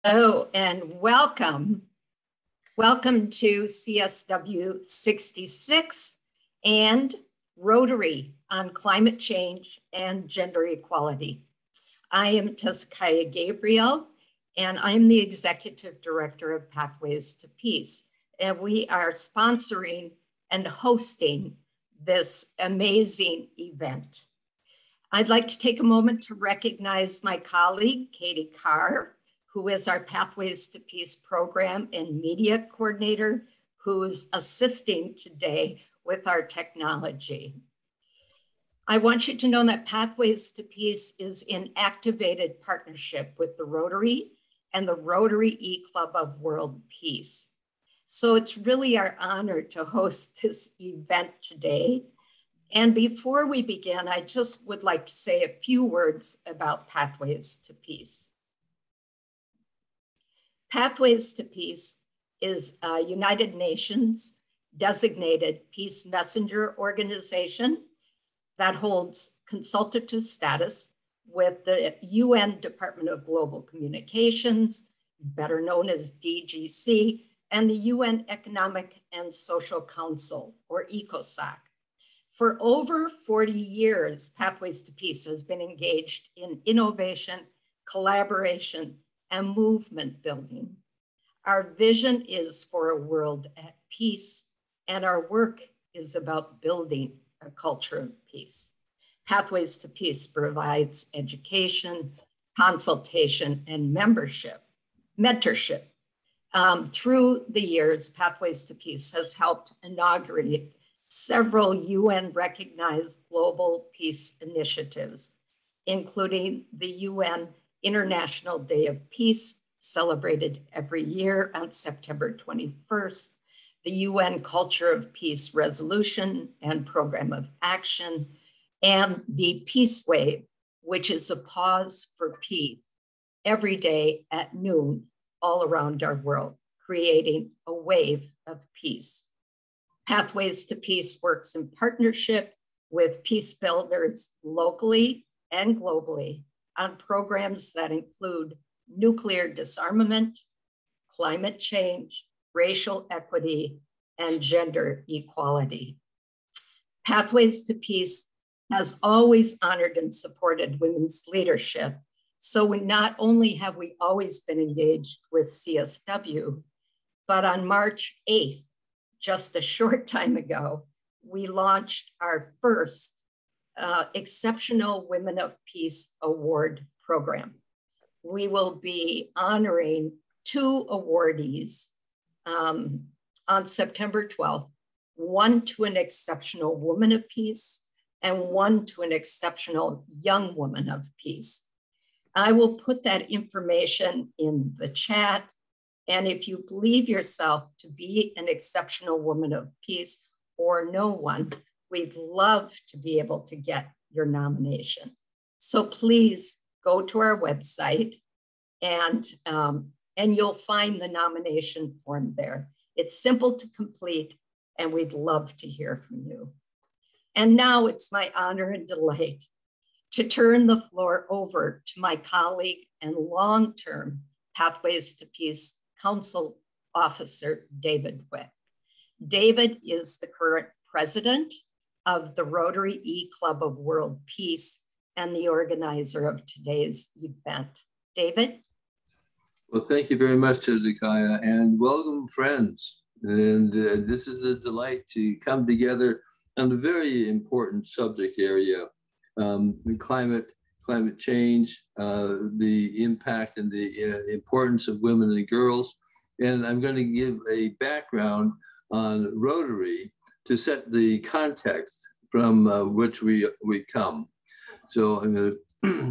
Oh, and welcome. Welcome to CSW66 and Rotary on climate change and gender equality. I am Tezkiah Gabriel, and I'm the Executive Director of Pathways to Peace. And we are sponsoring and hosting this amazing event. I'd like to take a moment to recognize my colleague, Katie Carr, who is our Pathways to Peace program and media coordinator, who is assisting today with our technology. I want you to know that Pathways to Peace is in activated partnership with the Rotary and the Rotary EClub of World Peace. So it's really our honor to host this event today. And before we begin, I just would like to say a few words about Pathways to Peace. Pathways to Peace is a United Nations designated peace messenger organization that holds consultative status with the UN Department of Global Communications, better known as DGC, and the UN Economic and Social Council, or ECOSOC. For over 40 years, Pathways to Peace has been engaged in innovation, collaboration, and movement building. Our vision is for a world at peace, and our work is about building a culture of peace. Pathways to Peace provides education, consultation, and mentorship. Through the years, Pathways to Peace has helped inaugurate several UN-recognized global peace initiatives, including the UN International Day of Peace, celebrated every year on September 21st, the UN Culture of Peace Resolution and Program of Action, and the Peace Wave, which is a pause for peace every day at noon all around our world, creating a wave of peace. Pathways to Peace works in partnership with peace builders locally and globally on programs that include nuclear disarmament, climate change, racial equity, and gender equality. Pathways to Peace has always honored and supported women's leadership. So not only have we always been engaged with CSW, but on March 8th, just a short time ago, we launched our first Exceptional Women of Peace Award program. We will be honoring 2 awardees on September 12th, one to an exceptional woman of peace and one to an exceptional young woman of peace. I will put that information in the chat. And if you believe yourself to be an exceptional woman of peace or no one, we'd love to be able to get your nomination. So please go to our website and you'll find the nomination form there. It's simple to complete and we'd love to hear from you. And now it's my honor and delight to turn the floor over to my colleague and long-term Pathways to Peace Council Officer, David Wick. David is the current president of the Rotary EClub of World Peace and the organizer of today's event. David? Well, thank you very much, Tezkiah, and welcome, friends. And this is a delight to come together on a very important subject area, climate change, the impact and the importance of women and girls. And I'm going to give a background on Rotary to set the context from which we come. So I'm going to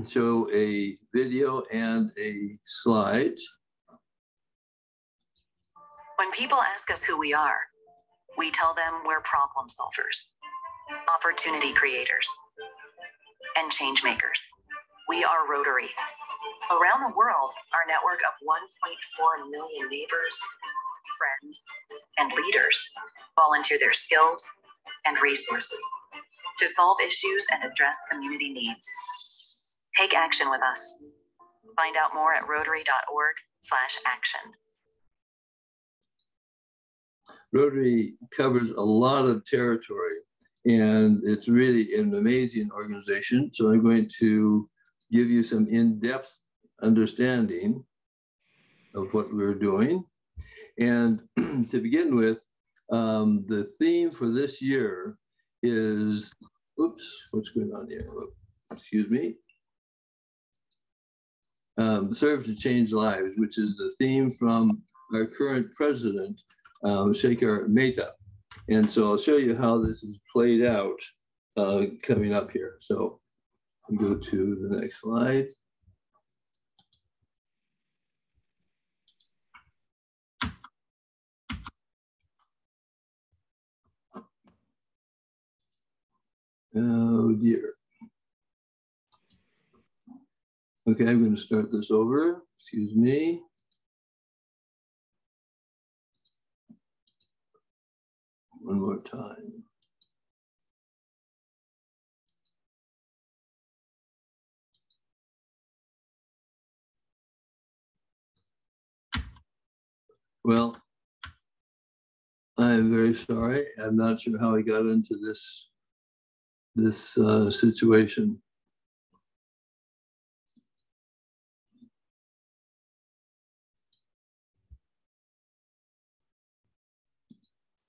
show a video and a slide. When people ask us who we are, we tell them we're problem solvers, opportunity creators, and change makers. We are Rotary. Around the world, our network of 1.4 million neighbors, friends, and leaders volunteer their skills and resources to solve issues and address community needs. Take action with us. Find out more at Rotary.org Rotary.org/action. Rotary covers a lot of territory, and it's really an amazing organization. So I'm going to give you some in-depth understanding of what we're doing. And to begin with, the theme for this year is, oops, what's going on here? Excuse me. Serve to change lives, which is the theme from our current president, Shekhar Mehta. And so I'll show you how this is played out coming up here. So I'll go to the next slide. Oh dear. Okay, I'm going to start this over. Excuse me. One more time. Well, I'm very sorry. I'm not sure how I got into this situation.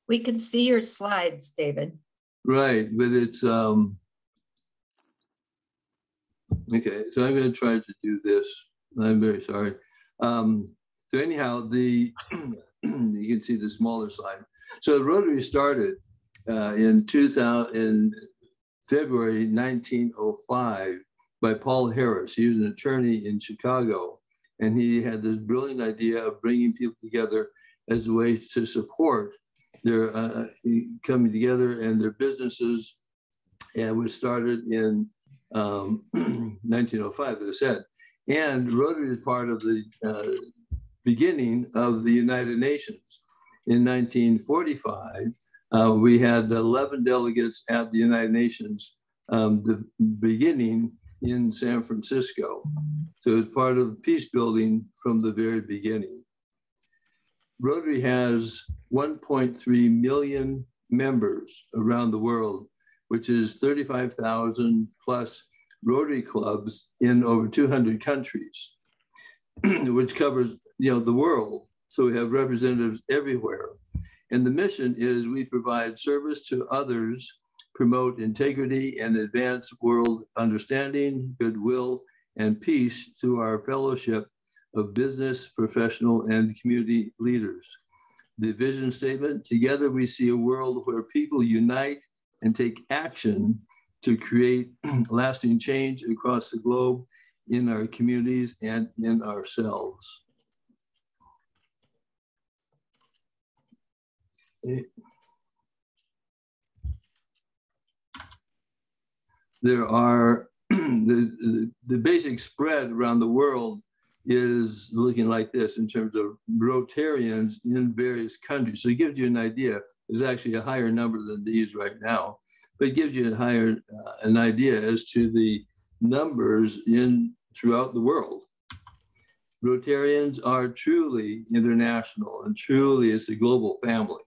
We can see your slides, David. Right, but it's, okay, so I'm going to try to do this. I'm very sorry. So anyhow, you can see the smaller slide. So Rotary started in February 1905 by Paul Harris. He was an attorney in Chicago, and he had this brilliant idea of bringing people together as a way to support their coming together and their businesses, and was started in 1905, as I said. And Rotary is part of the beginning of the United Nations. In 1945, we had 11 delegates at the United Nations, the beginning in San Francisco. So it's part of peace building from the very beginning. Rotary has 1.3 million members around the world, which is 35,000 plus Rotary clubs in over 200 countries, which covers the world. So we have representatives everywhere. And the mission is we provide service to others, promote integrity, and advance world understanding, goodwill, and peace through our fellowship of business, professional, and community leaders. The vision statement: together we see a world where people unite and take action to create lasting change across the globe, in our communities and in ourselves. There are, the basic spread around the world is looking like this in terms of Rotarians in various countries. So it gives you an idea. There's actually a higher number than these right now, but it gives you an idea as to the numbers throughout the world. Rotarians are truly international, and truly it's a global family.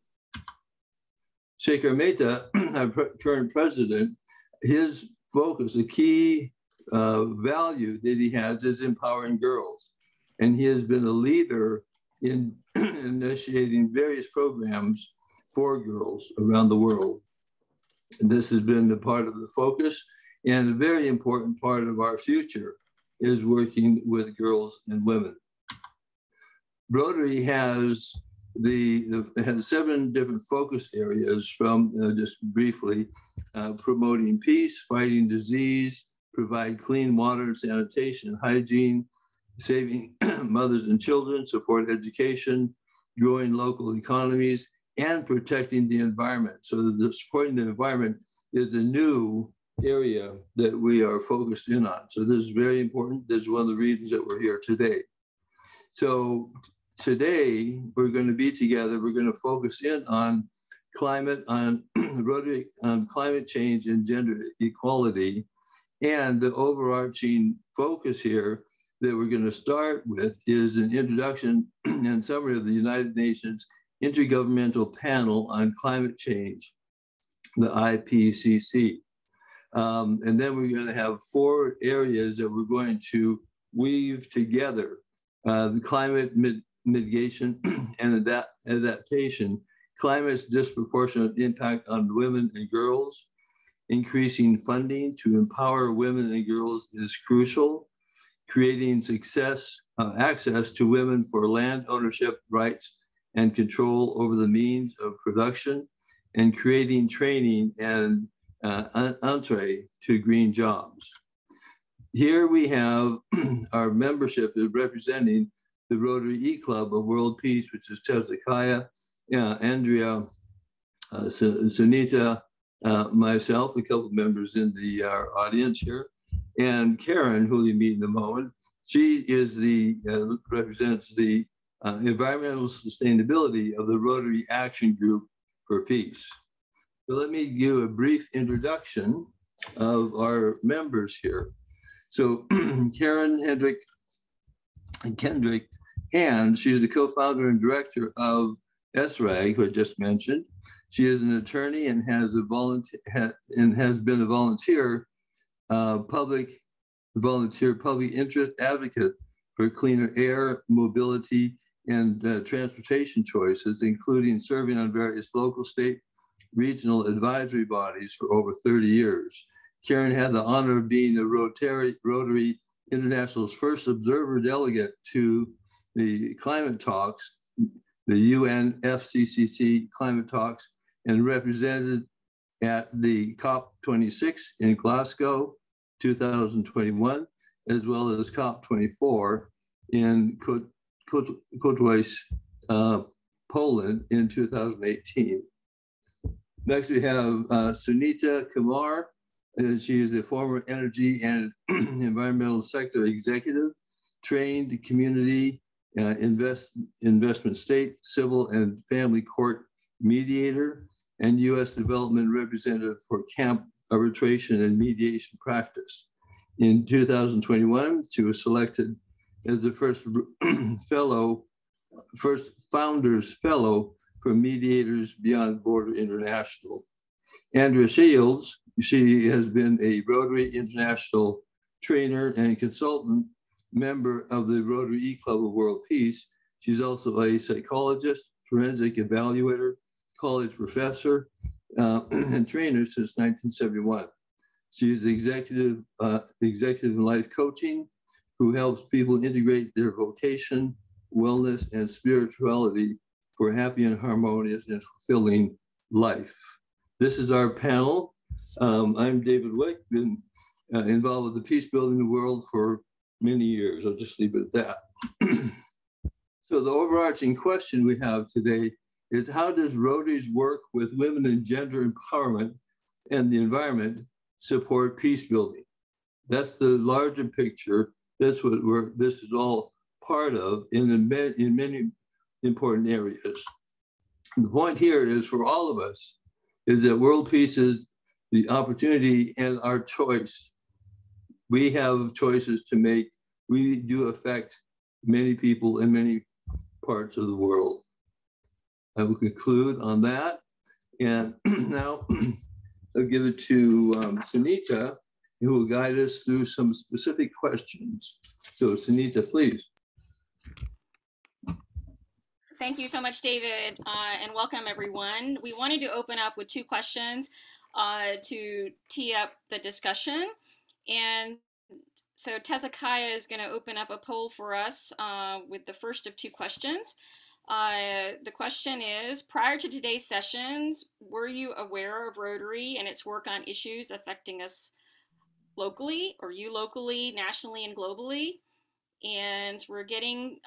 Shekhar Mehta, our current president, his focus, the key value that he has is empowering girls. And he has been a leader in initiating various programs for girls around the world. And this has been a part of the focus, and a very important part of our future is working with girls and women. Rotary has has 7 different focus areas, from just briefly promoting peace, fighting disease, provide clean water and sanitation, hygiene, saving mothers and children, support education, growing local economies, and protecting the environment. So the supporting the environment is a new area that we are focused in on. So this is very important. This is one of the reasons that we're here today. So today we're going to be together. We're going to focus in on climate, on Rotary, on climate change and gender equality. And the overarching focus here that we're going to start with is an introduction and summary of the United Nations Intergovernmental Panel on Climate Change, the IPCC. And then we're going to have 4 areas that we're going to weave together: the climate mitigation and adaptation, climate's disproportionate impact on women and girls. Increasing funding to empower women and girls is crucial. Creating access to women for land ownership rights and control over the means of production, and creating training and entree to green jobs. Here we have our membership is representing the Rotary EClub of World Peace, which is Tezakaya, Andrea, Sunita, myself, a couple of members in the audience here, and Karen, who you meet in a moment. She is represents the environmental sustainability of the Rotary Action Group for Peace. So let me give a brief introduction of our members here. So Karen Kendrick, and she's the co-founder and director of SRAG, who I just mentioned. She is an attorney and has been a volunteer public interest advocate for cleaner air, mobility, and transportation choices, including serving on various local, state, regional advisory bodies for over 30 years. Karen had the honor of being the Rotary International's first observer delegate to the climate talks, the UN FCCC climate talks, and represented at the COP26 in Glasgow, 2021, as well as COP24 in Katowice, Poland in 2018. Next, we have Sunita Kumar. She is a former energy and environmental sector executive, trained community investment state, civil and family court mediator, and U.S. development representative for camp arbitration and mediation practice. In 2021, she was selected as the first Founders Fellow for Mediators Beyond Border International. Andrea Shields, she has been a Rotary International trainer and consultant, member of the Rotary EClub of World Peace. She's also a psychologist, forensic evaluator, college professor, and trainer since 1971. She's executive in life coaching, who helps people integrate their vocation, wellness, and spirituality for happy and harmonious and fulfilling life. This is our panel. I'm David Wick, been involved with the peace building world for many years. I'll just leave it at that. So the overarching question we have today is, how does Rotary's work with women and gender empowerment and the environment support peace building? That's the larger picture. That's what this is all part of in many important areas. The point here is, for all of us, is that world peace is the opportunity and our choice. We have choices to make. We do affect many people in many parts of the world. I will conclude on that. And now I'll give it to Sunita, who will guide us through some specific questions. So Sunita, please. Thank you so much, David, and welcome everyone. We wanted to open up with 2 questions to tee up the discussion. And so Tezakaya is going to open up a poll for us with the first of 2 questions. The question is, prior to today's sessions, were you aware of Rotary and its work on issues affecting us locally, or you locally, nationally, and globally? And we're getting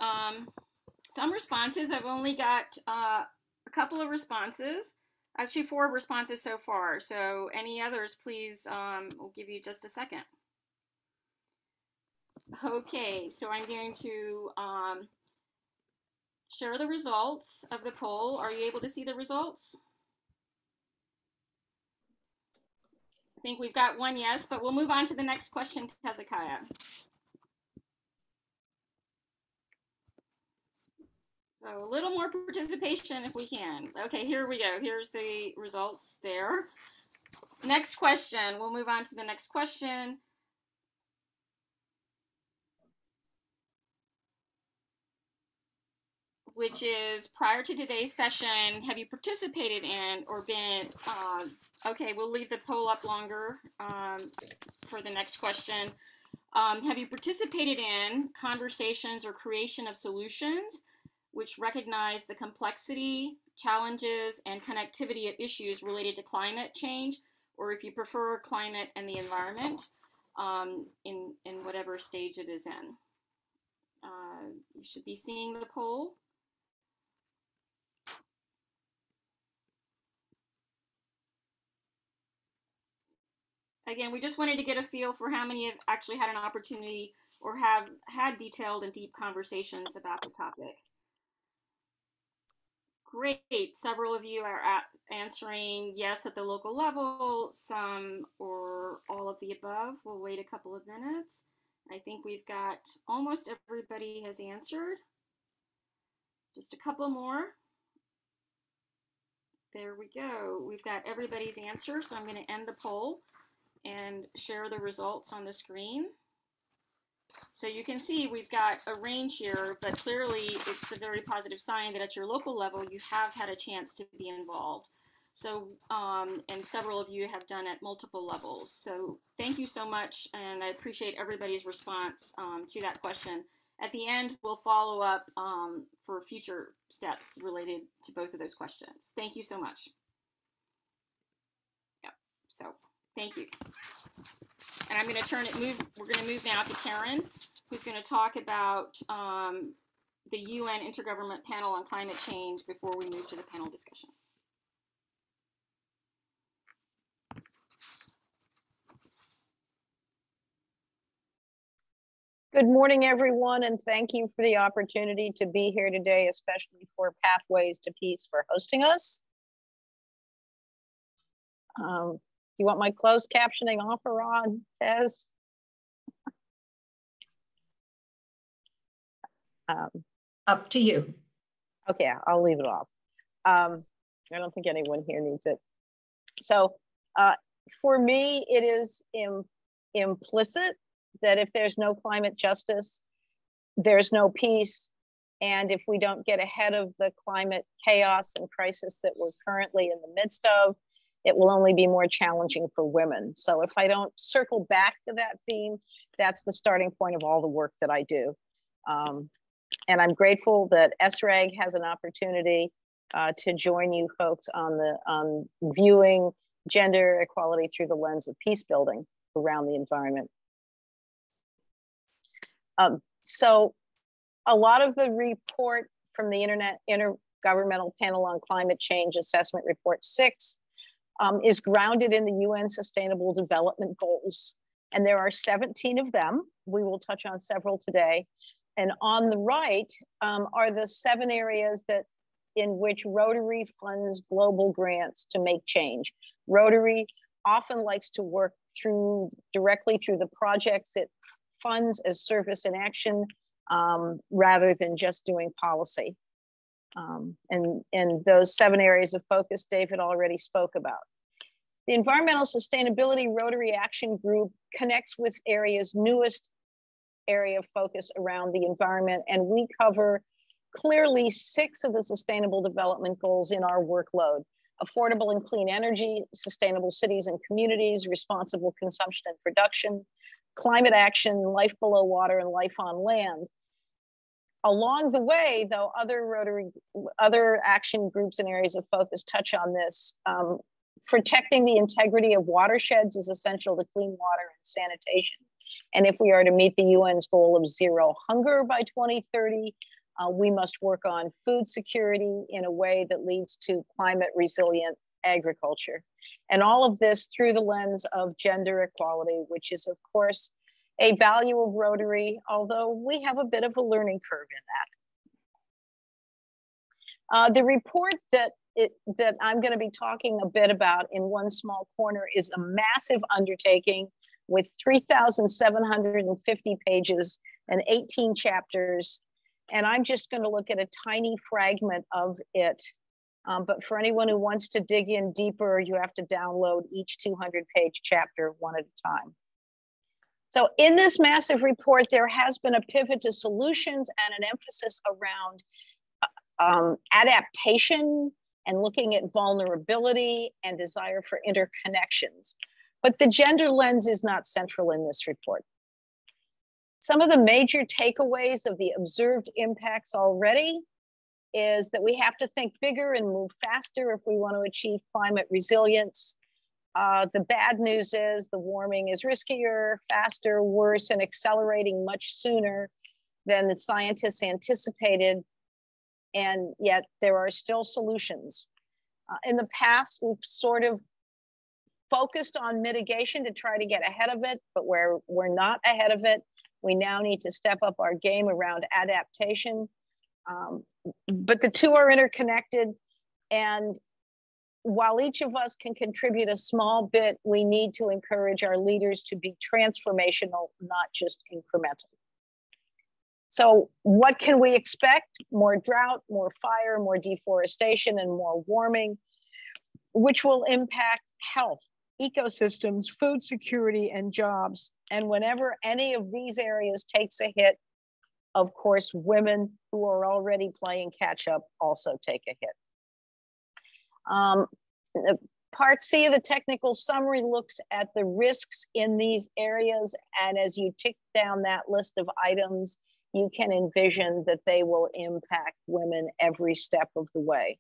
some responses. I've only got a couple of responses, actually 4 responses so far. So any others, please, we'll give you just a second. Okay, so I'm going to share the results of the poll. Are you able to see the results? I think we've got 1 yes, but we'll move on to the next question to Tezakaya. So a little more participation if we can. Okay, here we go. Here's the results there. Next question. We'll move on to the next question. Which is, prior to today's session, have you participated in or been, okay, we'll leave the poll up longer for the next question. Have you participated in conversations or creation of solutions which recognize the complexity, challenges, and connectivity of issues related to climate change, or if you prefer climate and the environment, in whatever stage it is in? You should be seeing the poll. Again, we just wanted to get a feel for how many have actually had an opportunity or have had detailed and deep conversations about the topic. Great. Several of you are answering yes at the local level, some or all of the above. We'll wait a couple of minutes. I think we've got almost everybody has answered. Just a couple more. There we go. We've got everybody's answer, so I'm going to end the poll and share the results on the screen. So you can see we've got a range here, but clearly it's a very positive sign that at your local level you have had a chance to be involved. So, and several of you have done at multiple levels. So thank you so much, and I appreciate everybody's response to that question. At the end, we'll follow up for future steps related to both of those questions. Thank you so much. Yeah, so thank you. And I'm going to we're going to move now to Karen, who's going to talk about the UN Intergovernment Panel on Climate Change before we move to the panel discussion. Good morning, everyone, and thank you for the opportunity to be here today, especially for Pathways to Peace for hosting us. You want my closed captioning off or on, Tez? Up to you. Okay, I'll leave it off. I don't think anyone here needs it. So for me, it is implicit that if there's no climate justice, there's no peace. And if we don't get ahead of the climate chaos and crisis that we're currently in the midst of, it will only be more challenging for women. So if I don't circle back to that theme, that's the starting point of all the work that I do. And I'm grateful that SRAG has an opportunity to join you folks on viewing gender equality through the lens of peace building around the environment. So a lot of the report from the Intergovernmental Panel on Climate Change Assessment Report 6 is grounded in the UN Sustainable Development Goals. And there are 17 of them. We will touch on several today. And on the right are the 7 areas in which Rotary funds global grants to make change. Rotary often likes to work directly through the projects it funds as service in action rather than just doing policy. And those 7 areas of focus David already spoke about. The Environmental Sustainability Rotary Action Group connects with area's newest area of focus around the environment, and we cover clearly 6 of the Sustainable Development Goals in our workload: affordable and clean energy, sustainable cities and communities, responsible consumption and production, climate action, life below water, and life on land. Along the way, though, other action groups and areas of focus touch on this. Protecting the integrity of watersheds is essential to clean water and sanitation. And if we are to meet the UN's goal of zero hunger by 2030, we must work on food security in a way that leads to climate resilient agriculture. And all of this through the lens of gender equality, which is, of course, a value of Rotary, although we have a bit of a learning curve in that. The report that I'm going to be talking a bit about in one small corner is a massive undertaking with 3,750 pages and 18 chapters. And I'm just going to look at a tiny fragment of it. But for anyone who wants to dig in deeper, you have to download each 200-page chapter one at a time. So in this massive report, there has been a pivot to solutions and an emphasis around adaptation and looking at vulnerability and desire for interconnections. But the gender lens is not central in this report. Some of the major takeaways of the observed impacts already is that we have to think bigger and move faster if we want to achieve climate resilience. The bad news is the warming is riskier, faster, worse, and accelerating much sooner than the scientists anticipated. And yet there are still solutions. In the past, we've sort of focused on mitigation to try to get ahead of it, but where we're not ahead of it, we now need to step up our game around adaptation. But the two are interconnected. And while each of us can contribute a small bit, we need to encourage our leaders to be transformational, not just incremental. So what can we expect? More drought, more fire, more deforestation, and more warming, which will impact health, ecosystems, food security, and jobs. And whenever any of these areas takes a hit, of course, women who are already playing catch up also take a hit. Part C of the technical summary looks at the risks in these areas. And as you tick down that list of items, you can envision that they will impact women every step of the way.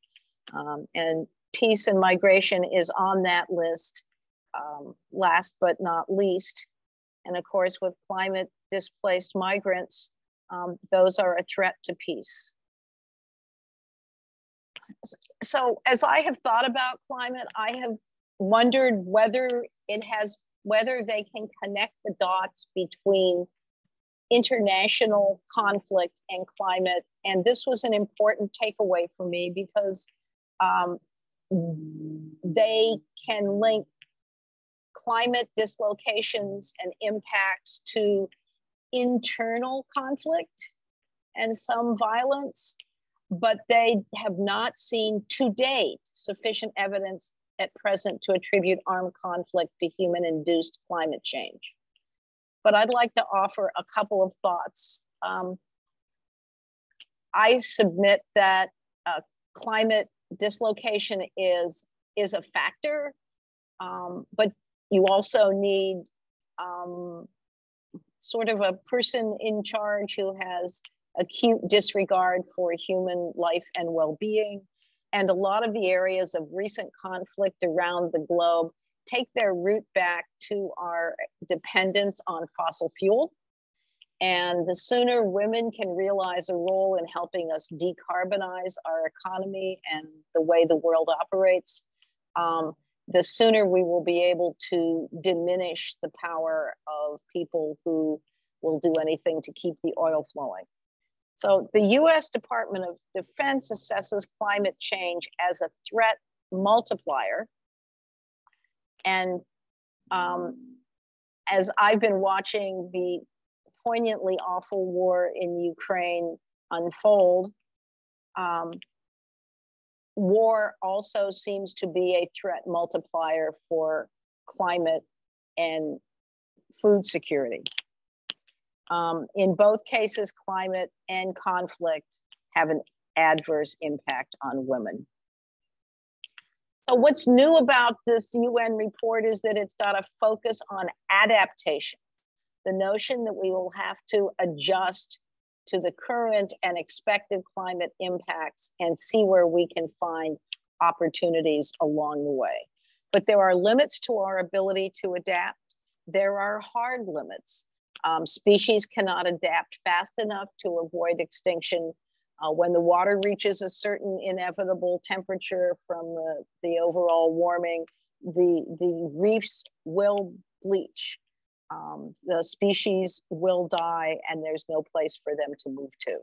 And peace and migration is on that list, last but not least. And of course, with climate displaced migrants, those are a threat to peace. So as I have thought about climate, I have wondered whether they can connect the dots between international conflict and climate. And this was an important takeaway for me because they can link climate dislocations and impacts to internal conflict and some violence, but they have not seen to date sufficient evidence at present to attribute armed conflict to human-induced climate change. But I'd like to offer a couple of thoughts. I submit that climate dislocation is a factor, but you also need sort of a person in charge who has acute disregard for human life and well-being. And a lot of the areas of recent conflict around the globe take their root back to our dependence on fossil fuel. And the sooner women can realize a role in helping us decarbonize our economy and the way the world operates, the sooner we will be able to diminish the power of people who will do anything to keep the oil flowing. So the US Department of Defense assesses climate change as a threat multiplier. And as I've been watching the poignantly awful war in Ukraine unfold, war also seems to be a threat multiplier for climate and food security. In both cases, climate and conflict have an adverse impact on women. So what's new about this UN report is that it's got a focus on adaptation, the notion that we will have to adjust to the current and expected climate impacts and see where we can find opportunities along the way. But there are limits to our ability to adapt. There are hard limits. Species cannot adapt fast enough to avoid extinction. When the water reaches a certain inevitable temperature from the overall warming, the reefs will bleach. The species will die and there's no place for them to move to.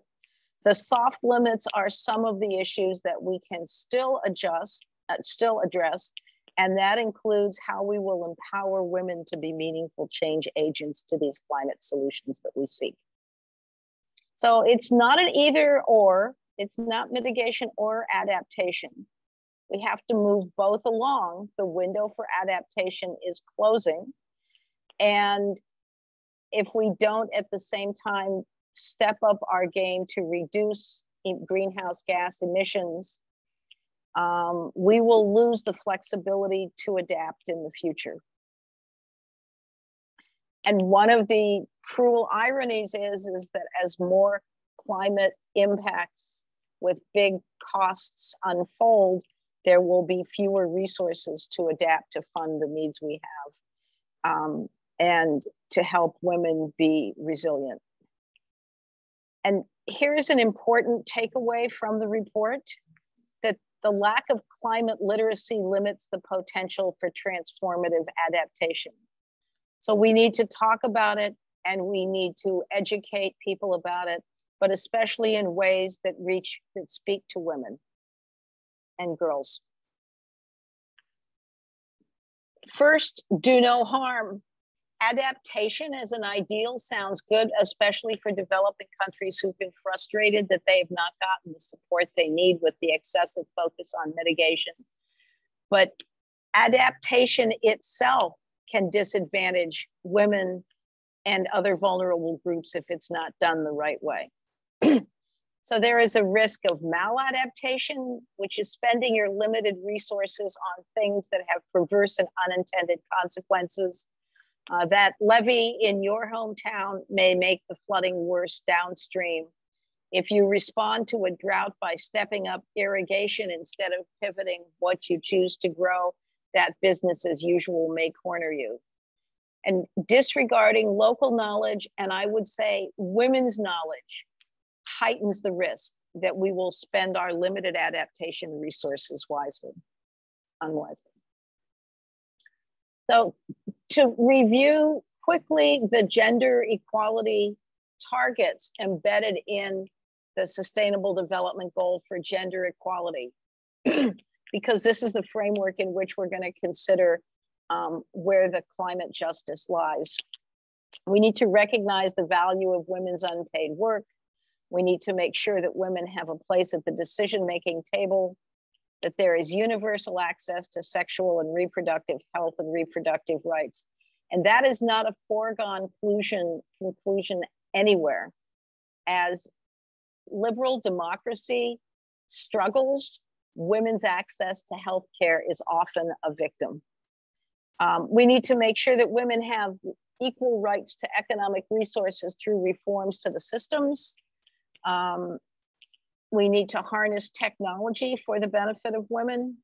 The soft limits are some of the issues that we can still address, and that includes how we will empower women to be meaningful change agents to these climate solutions that we seek. So it's not an either or, it's not mitigation or adaptation. We have to move both along. The window for adaptation is closing. And if we don't at the same time step up our game to reduce greenhouse gas emissions, we will lose the flexibility to adapt in the future. And one of the cruel ironies is that as more climate impacts with big costs unfold, there will be fewer resources to adapt to fund the needs we have and to help women be resilient. And here's an important takeaway from the report, that the lack of climate literacy limits the potential for transformative adaptation. So we need to talk about it, and we need to educate people about it, but especially in ways that speak to women and girls. First, do no harm. Adaptation as an ideal sounds good, especially for developing countries who've been frustrated that they have not gotten the support they need with the excessive focus on mitigation. But adaptation itself can disadvantage women and other vulnerable groups if it's not done the right way. So there is a risk of maladaptation, which is spending your limited resources on things that have perverse and unintended consequences. That levee in your hometown may make the flooding worse downstream. If you respond to a drought by stepping up irrigation instead of pivoting what you choose to grow, that business as usual may corner you. And disregarding local knowledge, and I would say women's knowledge, heightens the risk that we will spend our limited adaptation resources unwisely. So to review quickly the gender equality targets embedded in the Sustainable Development Goal for gender equality, because this is the framework in which we're going to consider where the climate justice lies. We need to recognize the value of women's unpaid work. We need to make sure that women have a place at the decision-making table, that there is universal access to sexual and reproductive health and reproductive rights. And that is not a foregone conclusion anywhere. As liberal democracy struggles, women's access to healthcare is often a victim. We need to make sure that women have equal rights to economic resources through reforms to the systems. We need to harness technology for the benefit of women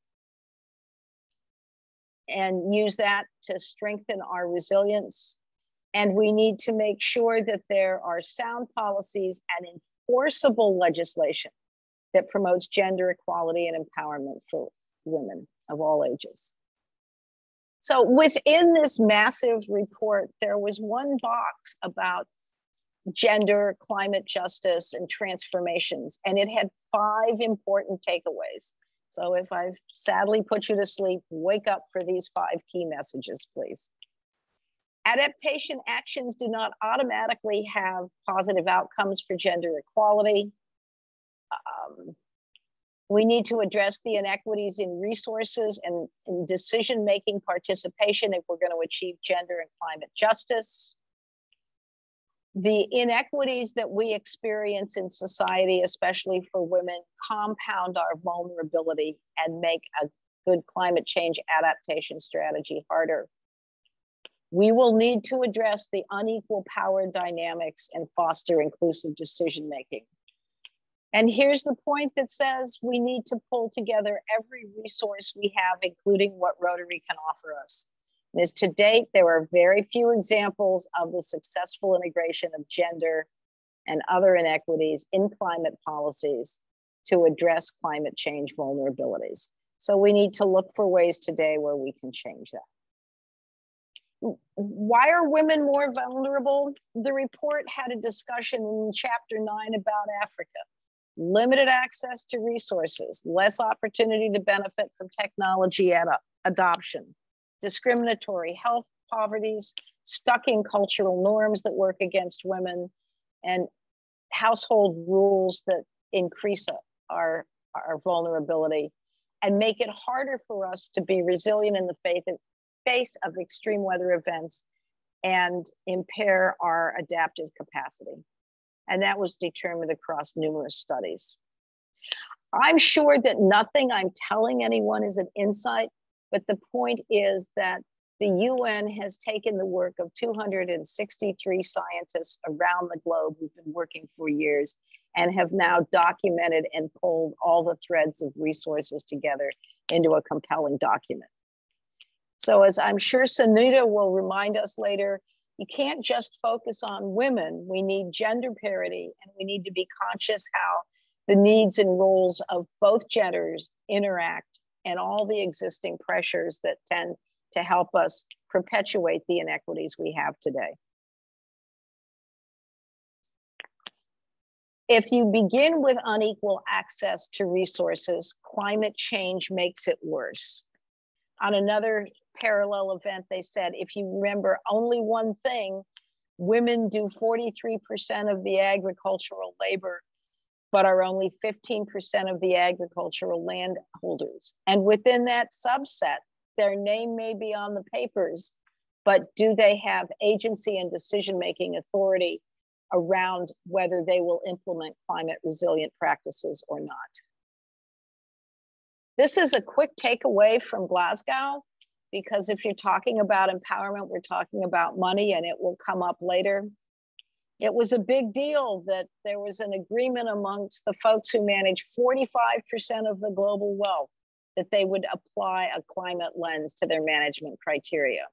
and use that to strengthen our resilience. And we need to make sure that there are sound policies and enforceable legislation that promotes gender equality and empowerment for women of all ages. So within this massive report, there was one box about gender, climate justice, and transformations, and it had 5 important takeaways. So if I've sadly put you to sleep, wake up for these 5 key messages, please. Adaptation actions do not automatically have positive outcomes for gender equality. We need to address the inequities in resources and in decision-making participation if we're going to achieve gender and climate justice. The inequities that we experience in society, especially for women, compound our vulnerability and make a good climate change adaptation strategy harder. We will need to address the unequal power dynamics and foster inclusive decision-making. And here's the point that says we need to pull together every resource we have, including what Rotary can offer us. As to date, there are very few examples of the successful integration of gender and other inequities in climate policies to address climate change vulnerabilities. So we need to look for ways today where we can change that. Why are women more vulnerable? The report had a discussion in chapter 9 about Africa. Limited access to resources, less opportunity to benefit from technology adoption, discriminatory health poverties, stuck in cultural norms that work against women, and household rules that increase our vulnerability and make it harder for us to be resilient in the face of extreme weather events and impair our adaptive capacity. And that was determined across numerous studies. I'm sure that nothing I'm telling anyone is an insight, but the point is that the UN has taken the work of 263 scientists around the globe who've been working for years and have now documented and pulled all the threads of resources together into a compelling document. So as I'm sure Sunita will remind us later, you can't just focus on women. We need gender parity, and we need to be conscious how the needs and roles of both genders interact and all the existing pressures that tend to help us perpetuate the inequities we have today. If you begin with unequal access to resources, climate change makes it worse. On another parallel event, they said, if you remember only one thing, women do 43% of the agricultural labor, but are only 15% of the agricultural landholders. And within that subset, their name may be on the papers, but do they have agency and decision-making authority around whether they will implement climate resilient practices or not? This is a quick takeaway from Glasgow, because if you're talking about empowerment, we're talking about money, and it will come up later. It was a big deal that there was an agreement amongst the folks who manage 45% of the global wealth that they would apply a climate lens to their management criteria.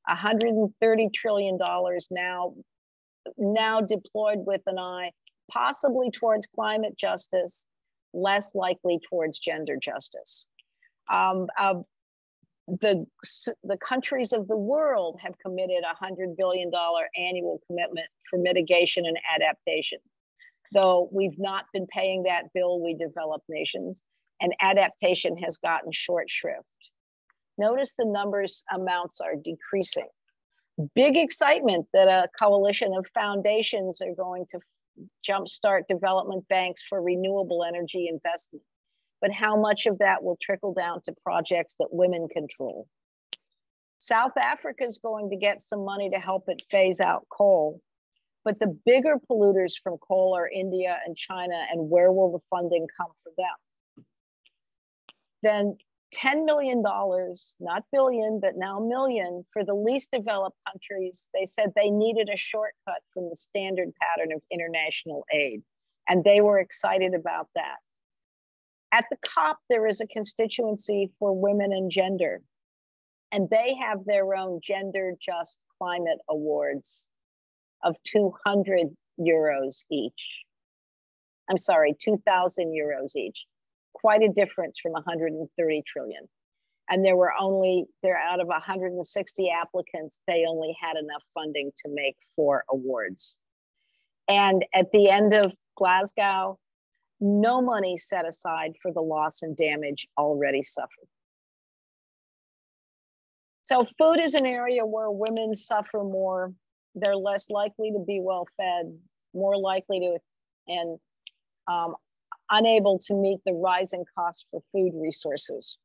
$130 trillion now deployed with an eye possibly towards climate justice, less likely towards gender justice. The countries of the world have committed a $100 billion annual commitment for mitigation and adaptation. Though we've not been paying that bill, we developed nations, and adaptation has gotten short shrift. Notice the amounts are decreasing. Big excitement that a coalition of foundations are going to jumpstart development banks for renewable energy investment. But how much of that will trickle down to projects that women control? South Africa is going to get some money to help it phase out coal, but the bigger polluters from coal are India and China, and where will the funding come for them? Then $10 million, not billion, but now million, for the least developed countries. They said they needed a shortcut from the standard pattern of international aid, and they were excited about that. At the COP, there is a constituency for women and gender, and they have their own gender just climate awards of 200 euros each. I'm sorry, 2,000 euros each. Quite a difference from 130 trillion. And they're out of 160 applicants, they only had enough funding to make 4 awards. And at the end of Glasgow, no money set aside for the loss and damage already suffered. So food is an area where women suffer more. They're less likely to be well fed, more likely to, and unable to meet the rising cost for food resources.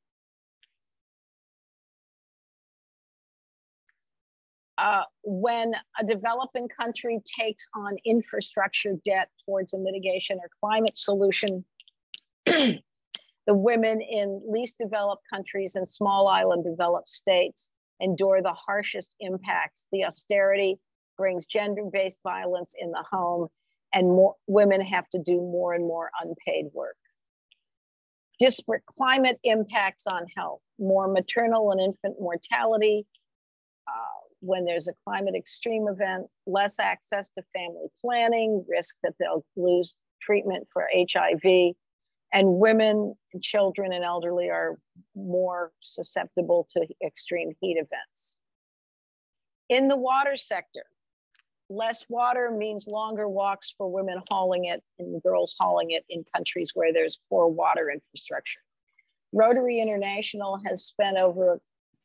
When a developing country takes on infrastructure debt towards a mitigation or climate solution, the women in least developed countries and small island developed states endure the harshest impacts. The austerity brings gender-based violence in the home, and more women have to do more and more unpaid work. Disparate climate impacts on health, more maternal and infant mortality, when there's a climate extreme event, less access to family planning, risk that they'll lose treatment for HIV, and women, and children, and elderly are more susceptible to extreme heat events. In the water sector, less water means longer walks for women hauling it and girls hauling it in countries where there's poor water infrastructure. Rotary International has spent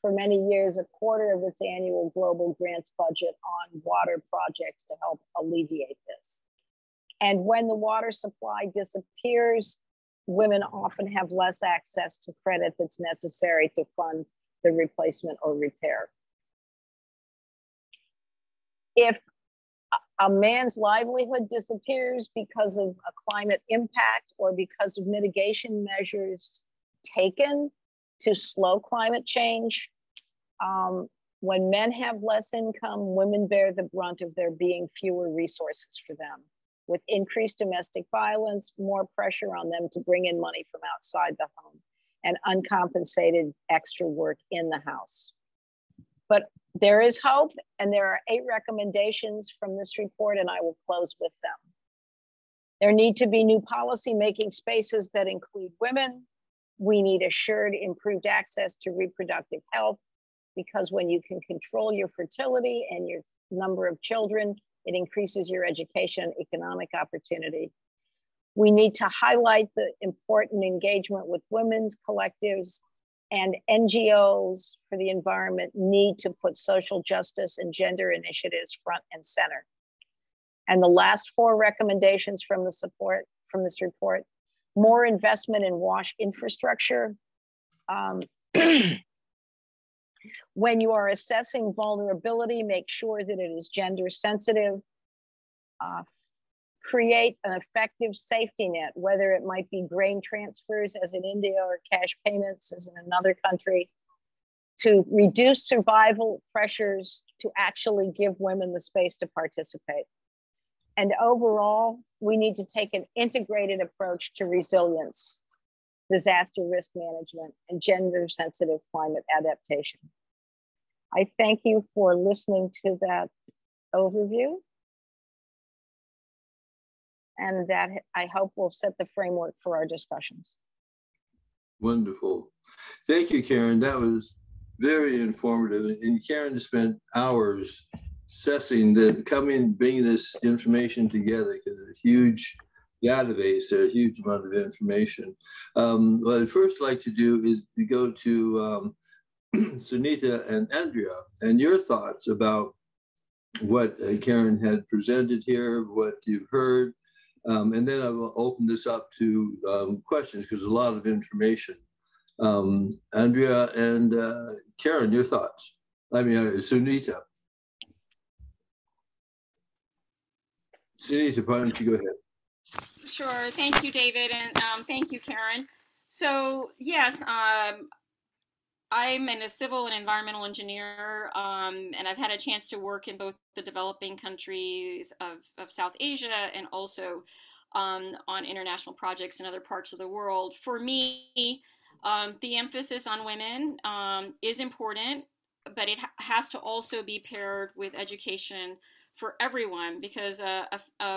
for many years, 1/4 of its annual global grants budget on water projects to help alleviate this. And when the water supply disappears, women often have less access to credit that's necessary to fund the replacement or repair. If a man's livelihood disappears because of a climate impact or because of mitigation measures taken to slow climate change, when men have less income, women bear the brunt of there being fewer resources for them. With increased domestic violence, more pressure on them to bring in money from outside the home and uncompensated extra work in the house. But there is hope, and there are 8 recommendations from this report, and I will close with them. There need to be new policy-making spaces that include women. We need assured improved access to reproductive health, because when you can control your fertility and your number of children, it increases your education and economic opportunity. We need to highlight the important engagement with women's collectives, and NGOs for the environment need to put social justice and gender initiatives front and center. And the last 4 recommendations from this report: more investment in WASH infrastructure. When you are assessing vulnerability, make sure that it is gender sensitive. Create an effective safety net, whether it might be grain transfers as in India or cash payments as in another country, to reduce survival pressures, to actually give women the space to participate. And overall, we need to take an integrated approach to resilience, disaster risk management, and gender sensitive climate adaptation. I thank you for listening to that overview. And that, I hope, will set the framework for our discussions. Wonderful. Thank you, Karen. That was very informative. And Karen spent hours assessing bringing this information together, because it's a huge database, a huge amount of information. What I'd first like to do is to go to Sunita and Andrea, and your thoughts about what Karen had presented here, what you've heard. And then I will open this up to questions, because there's a lot of information. Andrea and Karen, your thoughts. Sunita. Sunita, why don't you go ahead? Sure. Thank you, David, and thank you, Karen. So yes, I'm a civil and environmental engineer, and I've had a chance to work in both the developing countries of South Asia and also on international projects in other parts of the world. For me, the emphasis on women is important, but it has to also be paired with education for everyone, because a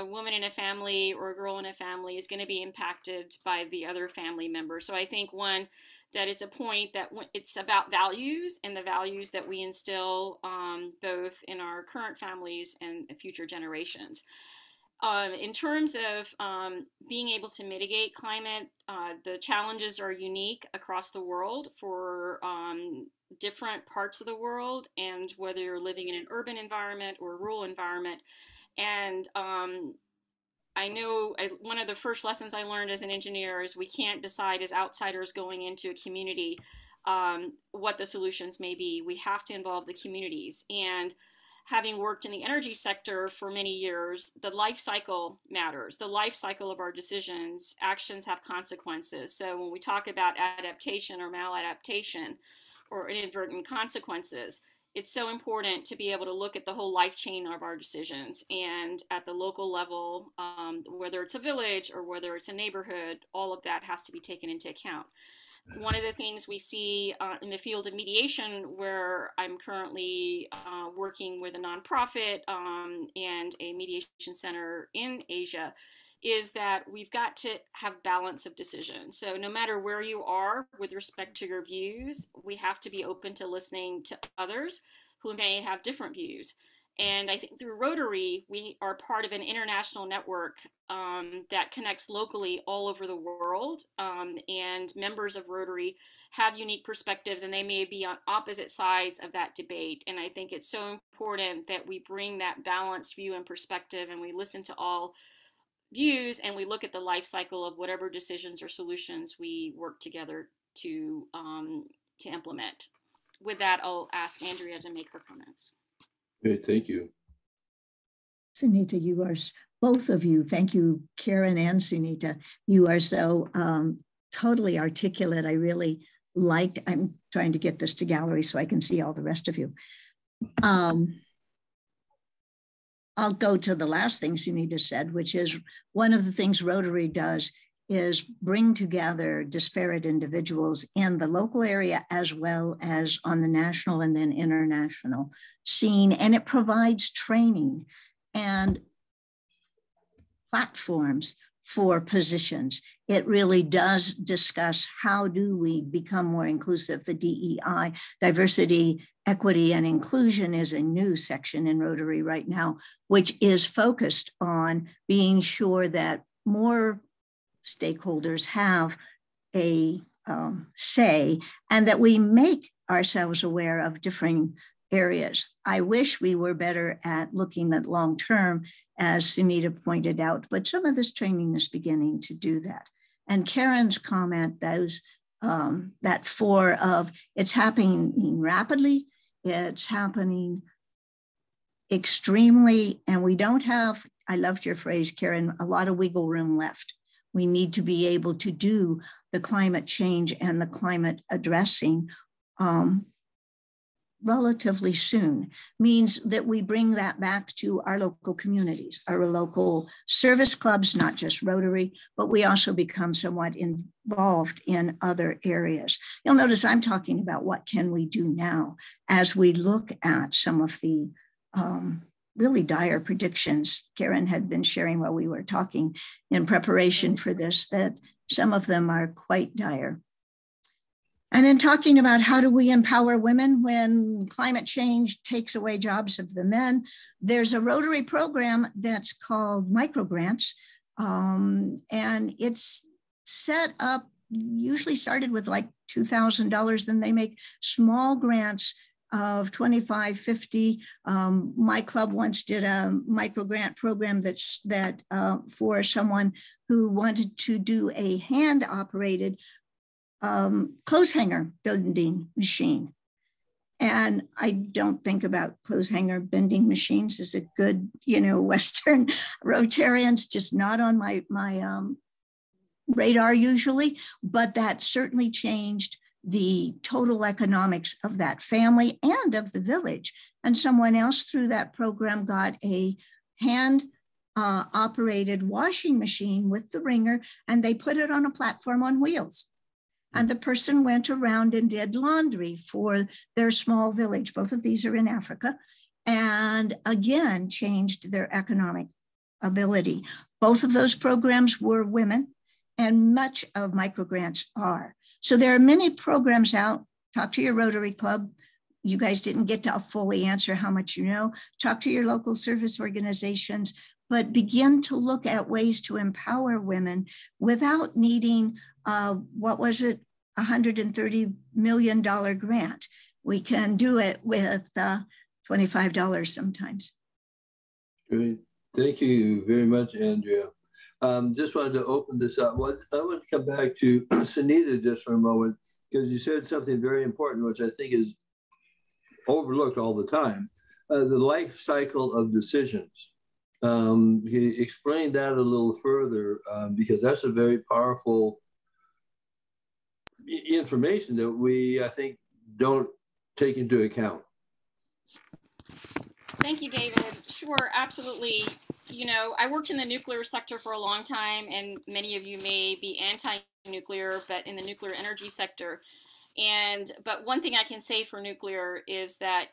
woman in a family or a girl in a family is going to be impacted by the other family members. So I think, one, that it's a point that it's about values, and the values that we instill both in our current families and future generations. In terms of being able to mitigate climate, the challenges are unique across the world for different parts of the world, and whether you're living in an urban environment or a rural environment. And I know one of the first lessons I learned as an engineer is we can't decide as outsiders going into a community what the solutions may be. We have to involve the communities. And having worked in the energy sector for many years, the life cycle matters. The life cycle of our decisions, actions have consequences. So when we talk about adaptation or maladaptation or inadvertent consequences, it's so important to be able to look at the whole life chain of our decisions, and at the local level, whether it's a village or whether it's a neighborhood, all of that has to be taken into account. One of the things we see in the field of mediation, where I'm currently working with a nonprofit and a mediation center in Asia, is that we've got to have balance of decisions. So no matter where you are with respect to your views, we have to be open to listening to others who may have different views. And I think through Rotary, we are part of an international network that connects locally all over the world. And members of Rotary have unique perspectives, and they may be on opposite sides of that debate. And I think it's so important that we bring that balanced view and perspective, and we listen to all views, and we look at the life cycle of whatever decisions or solutions we work together to implement. With that, I'll ask Andrea to make her comments. Great, thank you. Sunita, you are, both of you, thank you, Karen and Sunita. You are so totally articulate. I really liked, I'm trying to get this to gallery so I can see all the rest of you. I'll go to the last thing Sunita said, which is one of the things Rotary does is bring together disparate individuals in the local area as well as on the national and then international scene. And it provides training and platforms for positions. It really does discuss how do we become more inclusive. The DEI, diversity, equity, and inclusion is a new section in Rotary right now, which is focused on being sure that more stakeholders have a say and that we make ourselves aware of differing areas. I wish we were better at looking at long-term, as Sunita pointed out, but some of this training is beginning to do that. And Karen's comment, those that four of it's happening rapidly, it's happening extremely, and we don't have, I loved your phrase, Karen, a lot of wiggle room left. We need to be able to do the climate change and the climate addressing relatively soon. Means that we bring that back to our local communities, our local service clubs, not just Rotary, but we also become somewhat involved in other areas. You'll notice I'm talking about what can we do now as we look at some of the really dire predictions Karen had been sharing while we were talking in preparation for this, that some of them are quite dire. And in talking about how do we empower women when climate change takes away jobs of the men, there's a Rotary program that's called microgrants. And it's set up, usually started with like $2,000, then they make small grants of 25, 50. My club once did a microgrant program that for someone who wanted to do a hand operated clothes hanger bending machine. And I don't think about clothes hanger bending machines as a good, Western Rotarians, just not on my radar usually, but that certainly changed the total economics of that family and of the village. And someone else through that program got a hand operated washing machine with the wringer, and they put it on a platform on wheels. And the person went around and did laundry for their small village. Both of these are in Africa, and again, changed their economic ability. Both of those programs were women, and much of microgrants are. So there are many programs out. Talk to your Rotary Club. You guys didn't get to fully answer how much you know. Talk to your local service organizations, but begin to look at ways to empower women without needing, what was it, $130 million grant. We can do it with $25 sometimes. Great. Thank you very much, Andrea. Just wanted to open this up. Well, I want to come back to Sunita just for a moment, because you said something very important, which I think is overlooked all the time, the life cycle of decisions. Explain that a little further, because that's a very powerful information that we, I think, don't take into account. Thank you, David. Sure, absolutely. I worked in the nuclear sector for a long time, and many of you may be anti-nuclear, but in the nuclear energy sector. But one thing I can say for nuclear is that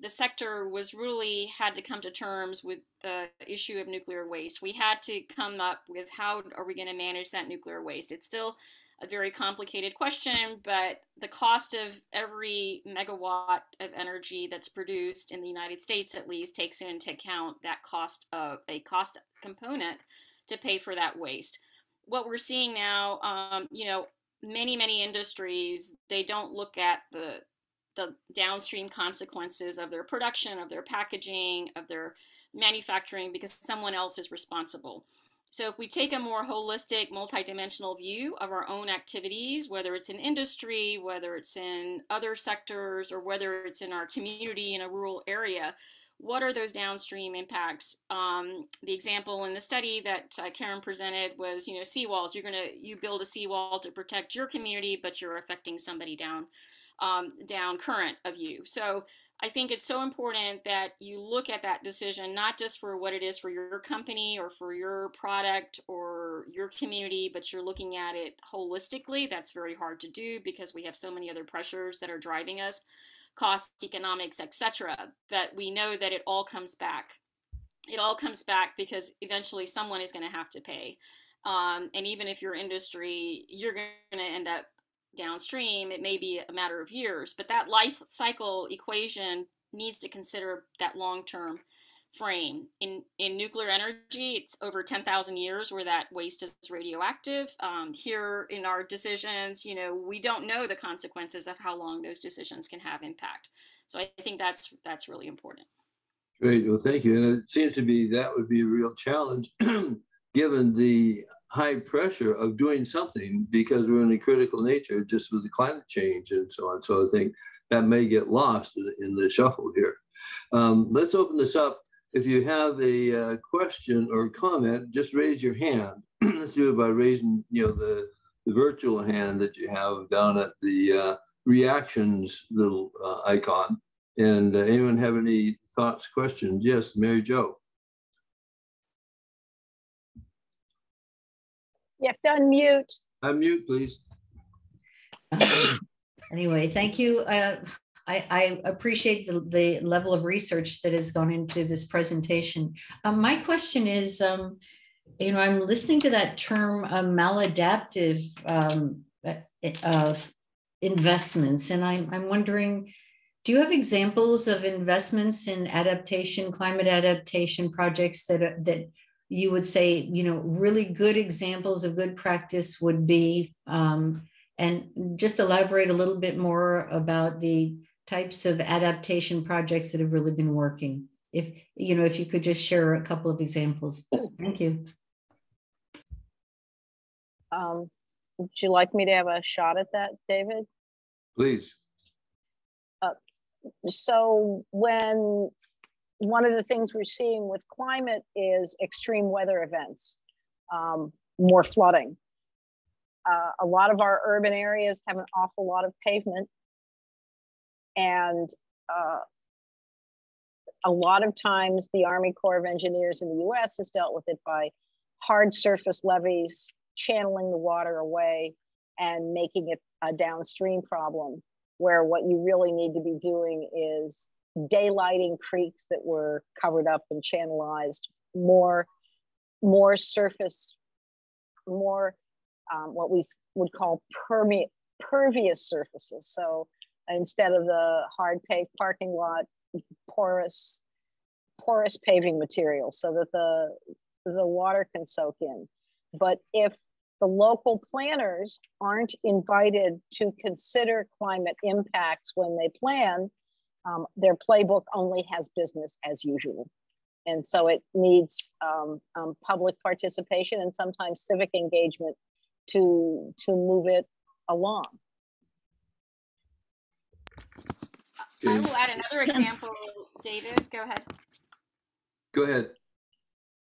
the sector really had to come to terms with the issue of nuclear waste. We had to come up with how are we going to manage that nuclear waste. It's still a very complicated question, but the cost of every megawatt of energy that's produced in the United States, at least, takes into account that cost of a cost component to pay for that waste. What we're seeing now, many industries, they don't look at the downstream consequences of their production, of their packaging, of their manufacturing, because someone else is responsible. So if we take a more holistic, multidimensional view of our own activities, whether it's in industry, whether it's in other sectors, or whether it's in our community in a rural area, what are those downstream impacts? The example in the study that Karen presented was, seawalls. You build a seawall to protect your community, but you're affecting somebody down current of you. So I think it's so important that you look at that decision, not just for what it is for your company or for your product or your community, but you're looking at it holistically. That's very hard to do because we have so many other pressures that are driving us, cost, economics, etc. But we know that it all comes back. It all comes back because eventually someone is going to have to pay. And even if you're industry, you're going to end up downstream. It may be a matter of years, but that life cycle equation needs to consider that long-term frame. In nuclear energy, it's over 10,000 years where that waste is radioactive. Here in our decisions, we don't know the consequences of how long those decisions can have impact. So I think that's really important. Great. Well, thank you. And it seems to be that would be a real challenge given the high pressure of doing something, because we're in a critical nature just with the climate change and so on. So I think that may get lost in the shuffle here. Let's open this up. If you have a question or comment, just raise your hand. Let's do it by raising, the virtual hand that you have down at the reactions little icon. And anyone have any thoughts, questions? Yes, Mary Jo. You have to unmute. Unmute, please. Anyway, thank you. I appreciate the level of research that has gone into this presentation. My question is, I'm listening to that term maladaptive of investments, and I'm wondering, do you have examples of investments in adaptation, climate adaptation projects that you would say, really good examples of good practice would be, and just elaborate a little bit more about the types of adaptation projects that have really been working. If you could just share a couple of examples. Thank you. Would you like me to have a shot at that, David? Please. So when one of the things we're seeing with climate is extreme weather events, more flooding. A lot of our urban areas have an awful lot of pavement, and a lot of times the Army Corps of Engineers in the US has dealt with it by hard surface levees, channeling the water away and making it a downstream problem, where what you really need to be doing is daylighting creeks that were covered up and channelized, more surface, more what we would call pervious surfaces. So instead of the hard paved parking lot, porous paving material, so that the water can soak in. But if the local planners aren't invited to consider climate impacts when they plan, their playbook only has business as usual. And so it needs public participation and sometimes civic engagement to move it along. I will add another example, David. Go ahead. Go ahead.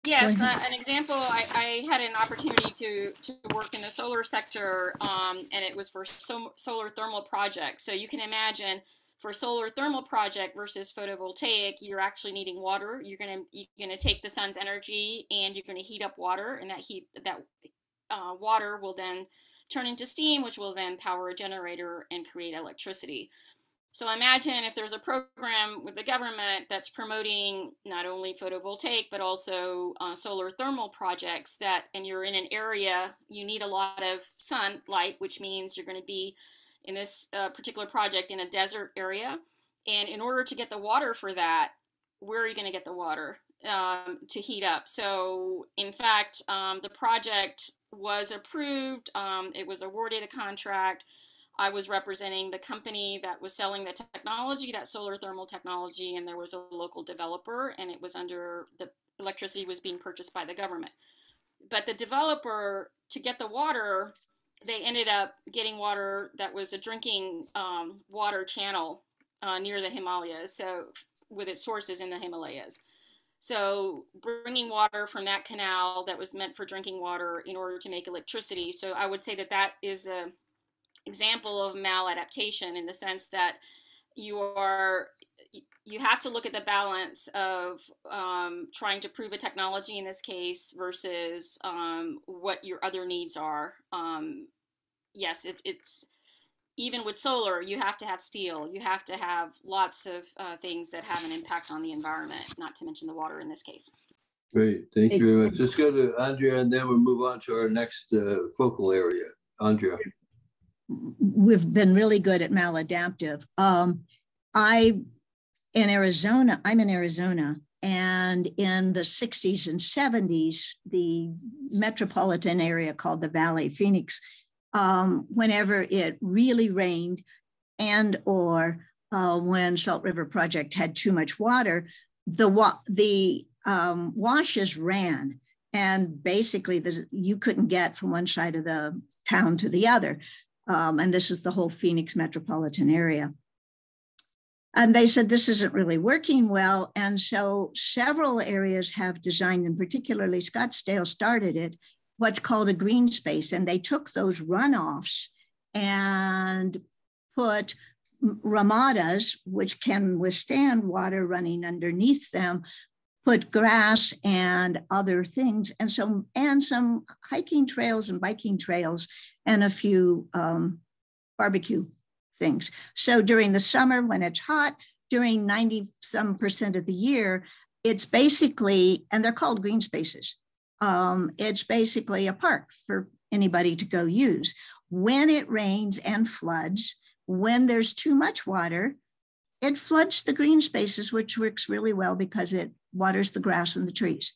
Yes, an example, I had an opportunity to work in the solar sector, and it was for solar thermal projects. So you can imagine, for a solar thermal project versus photovoltaic, you're actually needing water. You're gonna take the sun's energy and you're gonna heat up water, and that water will then turn into steam, which will then power a generator and create electricity. So imagine if there's a program with the government that's promoting not only photovoltaic, but also solar thermal projects, and you're in an area, you need a lot of sunlight, which means you're going to be in this particular project in a desert area. And in order to get the water for that, where are you going to get the water to heat up? So in fact, the project was approved. It was awarded a contract. I was representing the company that was selling the technology, that solar thermal technology, and there was a local developer, and it was the electricity was being purchased by the government. but the developer, to get the water, they ended up getting water that was a drinking water channel near the Himalayas, so with its sources in the Himalayas. So bringing water from that canal that was meant for drinking water in order to make electricity. So I would say that that is an example of maladaptation, in the sense that you have to look at the balance of trying to prove a technology in this case versus what your other needs are. Yes, it's even with solar, you have to have steel. You have to have lots of things that have an impact on the environment, not to mention the water in this case. Great, thank you very much. Let's go to Andrea, and then we'll move on to our next focal area. Andrea. We've been really good at maladaptive. I'm in Arizona, and in the 60s and 70s, the metropolitan area called the Valley, Phoenix, whenever it really rained and or when Salt River Project had too much water, the washes ran, and basically you couldn't get from one side of the town to the other. And this is the whole Phoenix metropolitan area. And they said this isn't really working well. And so several areas have designed, and particularly Scottsdale started it, what's called a green space. And they took those runoffs and put ramadas, which can withstand water running underneath them, put grass and other things, and some hiking trails and biking trails, and a few barbecue things. So during the summer when it's hot, during 90% of the year, it's basically, and they're called green spaces, it's basically a park for anybody to go use. When it rains and floods, when there's too much water, it floods the green spaces, which works really well because it waters the grass and the trees.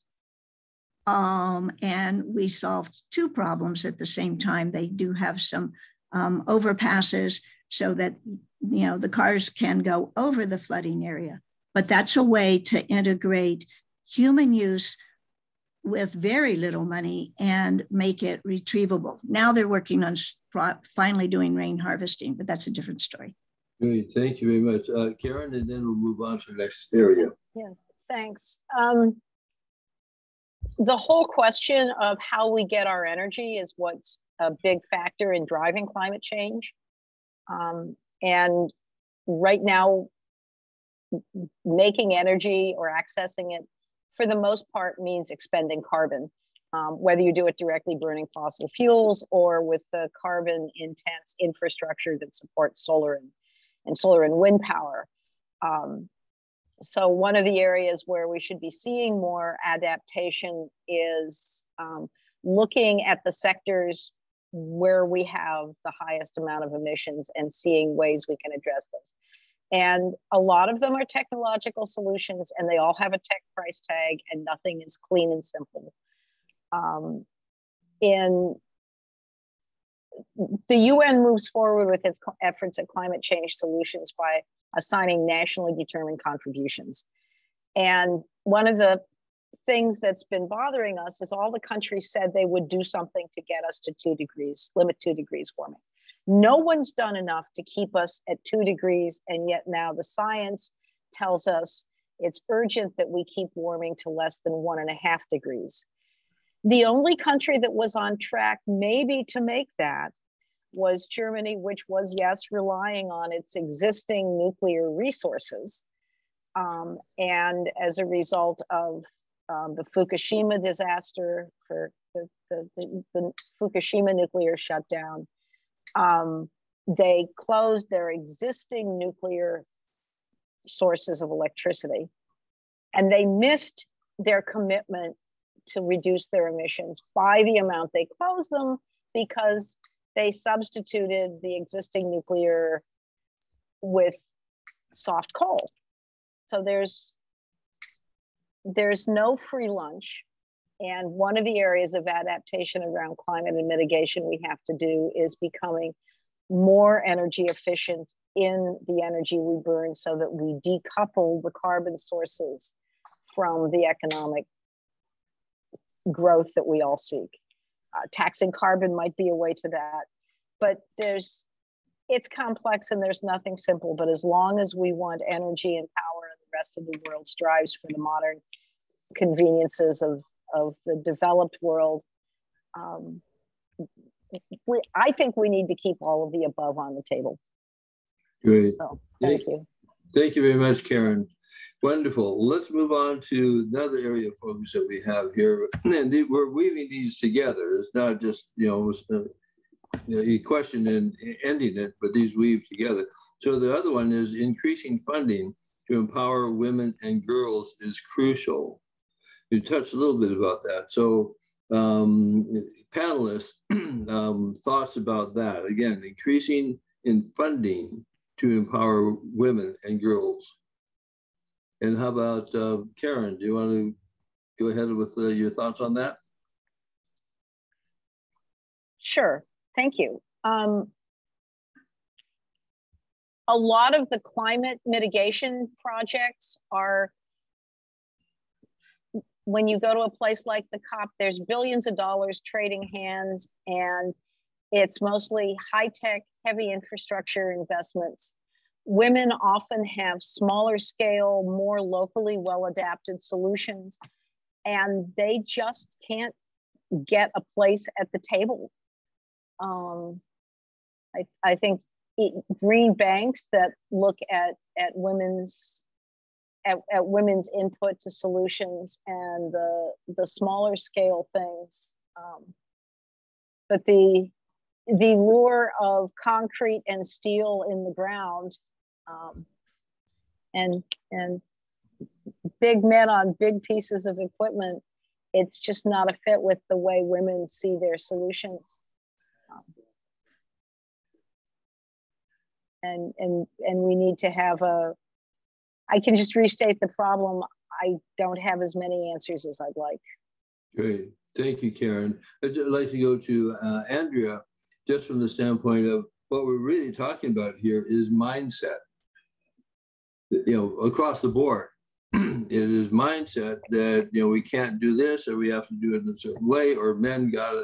And we solved two problems at the same time. They do have some overpasses so that, the cars can go over the flooding area. But that's a way to integrate human use with very little money and make it retrievable. Now they're working on finally doing rain harvesting, but that's a different story. Great, thank you very much. Karen, and then we'll move on to the next area. Yeah, thanks. The whole question of how we get our energy is what's a big factor in driving climate change. And right now, making energy or accessing it, for the most part, means expending carbon, whether you do it directly burning fossil fuels or with the carbon intense infrastructure that supports solar and wind power. So one of the areas where we should be seeing more adaptation is looking at the sectors where we have the highest amount of emissions and seeing ways we can address those. And a lot of them are technological solutions, and they all have a tech price tag, and nothing is clean and simple. The UN moves forward with its efforts at climate change solutions by assigning nationally determined contributions. And one of the things that's been bothering us is all the countries said they would do something to get us to 2 degrees, limit 2 degrees warming. No one's done enough to keep us at 2 degrees, and yet now the science tells us it's urgent that we keep warming to less than 1.5 degrees. The only country that was on track maybe to make that was Germany, which was, yes, relying on its existing nuclear resources. And as a result of the Fukushima disaster, for the Fukushima nuclear shutdown, they closed their existing nuclear sources of electricity, and they missed their commitment to reduce their emissions by the amount they closed them, because they substituted the existing nuclear with soft coal. So there's no free lunch. And one of the areas of adaptation around climate and mitigation we have to do is becoming more energy efficient in the energy we burn, so that we decouple the carbon sources from the economic growth that we all seek. Taxing carbon might be a way to that, but it's complex and there's nothing simple. But as long as we want energy and power, and the rest of the world strives for the modern conveniences of the developed world, I think we need to keep all of the above on the table. Great. So thank you. Thank you very much, Karen. Wonderful. Let's move on to another area of focus that we have here. And we're weaving these together. It's not just, a question and ending it, but these weave together. So the other one is increasing funding to empower women and girls is crucial. You touched a little bit about that. So panelists, thoughts about that. Again, increasing in funding to empower women and girls. And how about Karen? Do you want to go ahead with your thoughts on that? Sure, thank you. A lot of the climate mitigation projects are, when you go to a place like the COP, there's billions of dollars trading hands, and it's mostly high-tech, heavy infrastructure investments. Women often have smaller scale, more locally well-adapted solutions, and they just can't get a place at the table. I think green banks that look at women's input to solutions and the smaller scale things, but the lure of concrete and steel in the ground, and big men on big pieces of equipment, it's just not a fit with the way women see their solutions. And we need to have I can just restate the problem. I don't have as many answers as I'd like. Great, thank you, Karen. I'd like to go to Andrea, just from the standpoint of what we're really talking about here is mindset. Across the board, it is mindset that we can't do this, or we have to do it in a certain way, or men got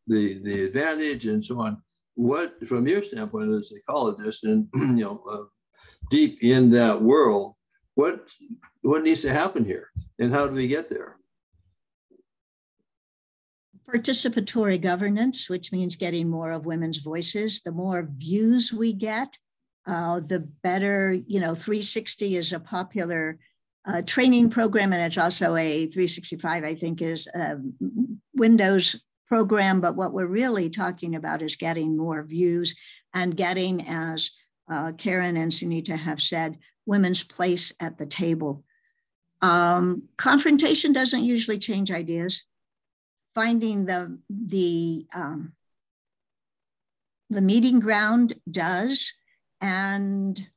the advantage, and so on. What, from your standpoint as a psychologist, and deep in that world, what needs to happen here, and how do we get there? Participatory governance, which means getting more of women's voices. The more views we get, the better. 360 is a popular training program, and it's also a 365, I think, is a Windows program. But what we're really talking about is getting more views and getting, as Karen and Sunita have said, women's place at the table. Confrontation doesn't usually change ideas. Finding the meeting ground does. And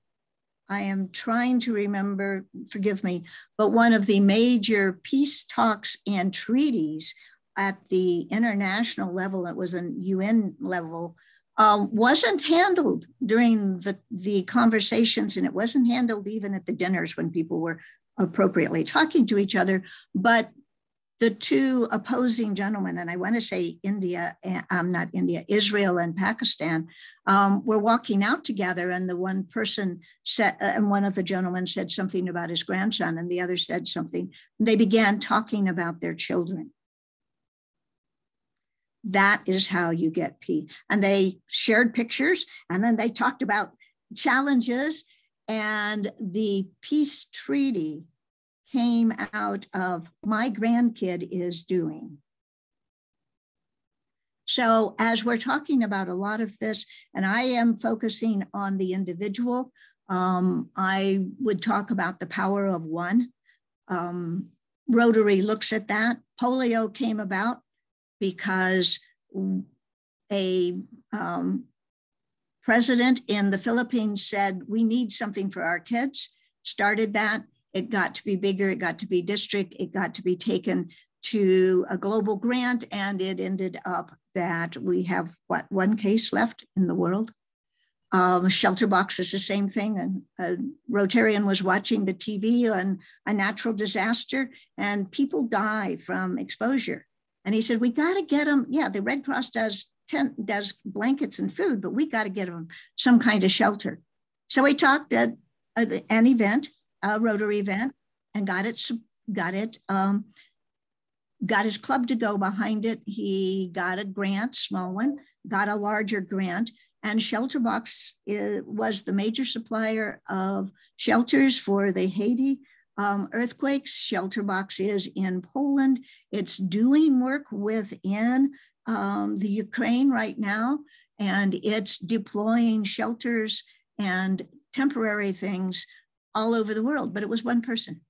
I am trying to remember, forgive me, but one of the major peace talks and treaties at the international level, it was a UN level, wasn't handled during the conversations, and it wasn't handled even at the dinners when people were appropriately talking to each other. But the two opposing gentlemen, and I want to say Israel and Pakistan, were walking out together, and the one person said, and one of the gentlemen said something about his grandson, and the other said something. They began talking about their children. That is how you get peace. And they shared pictures, and then they talked about challenges, and the peace treaty came out of my grandkid is doing. So as we're talking about a lot of this, and I am focusing on the individual, I would talk about the power of one. Rotary looks at that. Polio came about because a president in the Philippines said, we need something for our kids, started that. It got to be bigger, it got to be district, it got to be taken to a global grant, and it ended up that we have, one case left in the world? Shelter box is the same thing. And a Rotarian was watching the TV on a natural disaster, and people die from exposure. And he said, we got to get them. Yeah, the Red Cross does blankets and food, but we got to get them some kind of shelter. So he talked at an event, a Rotary event, and got his club to go behind it. He got a grant, small one, got a larger grant, and Shelterbox was the major supplier of shelters for the Haiti earthquakes. Shelterbox is in Poland. It's doing work within the Ukraine right now, and it's deploying shelters and temporary things all over the world, but it was one person.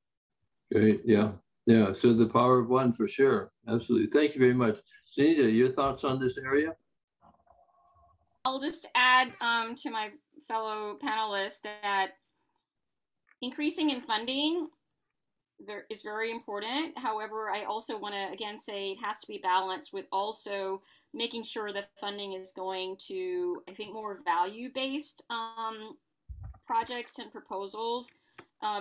Great, yeah. Yeah, so the power of one for sure. Absolutely. Thank you very much. Sunita, your thoughts on this area? I'll just add to my fellow panelists that increasing in funding is very important. However, I also want to again say it has to be balanced with also making sure that funding is going to, I think, more value-based projects and proposals.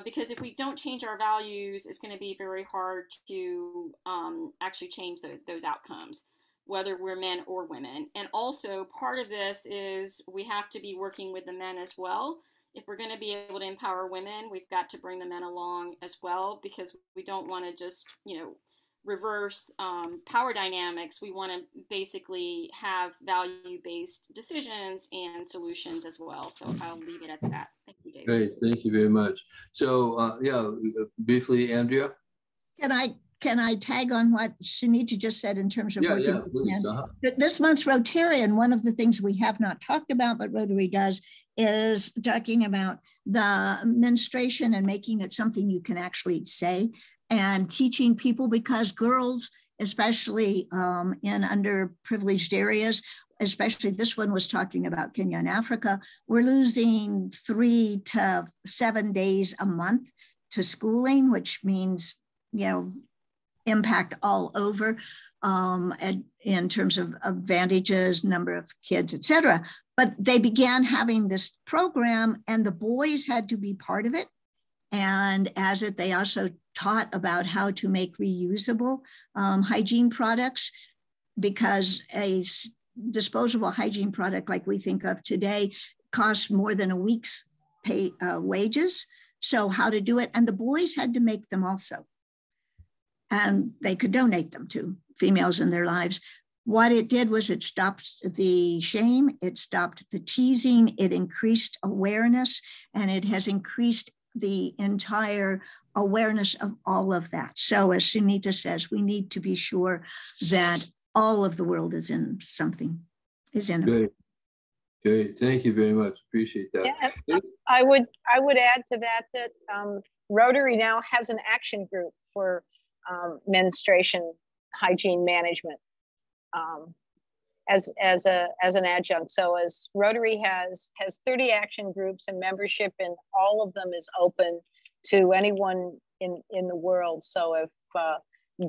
Because if we don't change our values, it's going to be very hard to actually change those outcomes, whether we're men or women. And also part of this is we have to be working with the men as well. If we're going to be able to empower women, we've got to bring the men along as well, because we don't want to just, reverse power dynamics. We want to basically have value-based decisions and solutions as well. So I'll leave it at that. Thank you, David. Great, thank you very much. So briefly, Andrea? Can I tag on what Sunita just said in terms of working? Please. This month's Rotarian, one of the things we have not talked about, but Rotary does, is talking about the menstruation and making it something you can actually say, and teaching people, because girls, especially in underprivileged areas, especially this one was talking about Kenya and Africa, we're losing 3 to 7 days a month to schooling, which means, impact all over in terms of advantages, number of kids, et cetera. But they began having this program, and the boys had to be part of it. And they also taught about how to make reusable hygiene products, because a disposable hygiene product like we think of today costs more than a week's pay wages. So how to do it. And the boys had to make them also. And they could donate them to females in their lives. What it did was it stopped the shame, it stopped the teasing, it increased awareness, and it has increased the entire awareness of all of that. So as Sunita says, we need to be sure that all of the world is in something, is in it. Great, thank you very much. Appreciate that. Yeah, I would add to that Rotary now has an action group for menstruation hygiene management as an adjunct. So as Rotary has 30 action groups and membership, and all of them is open to anyone in the world. So if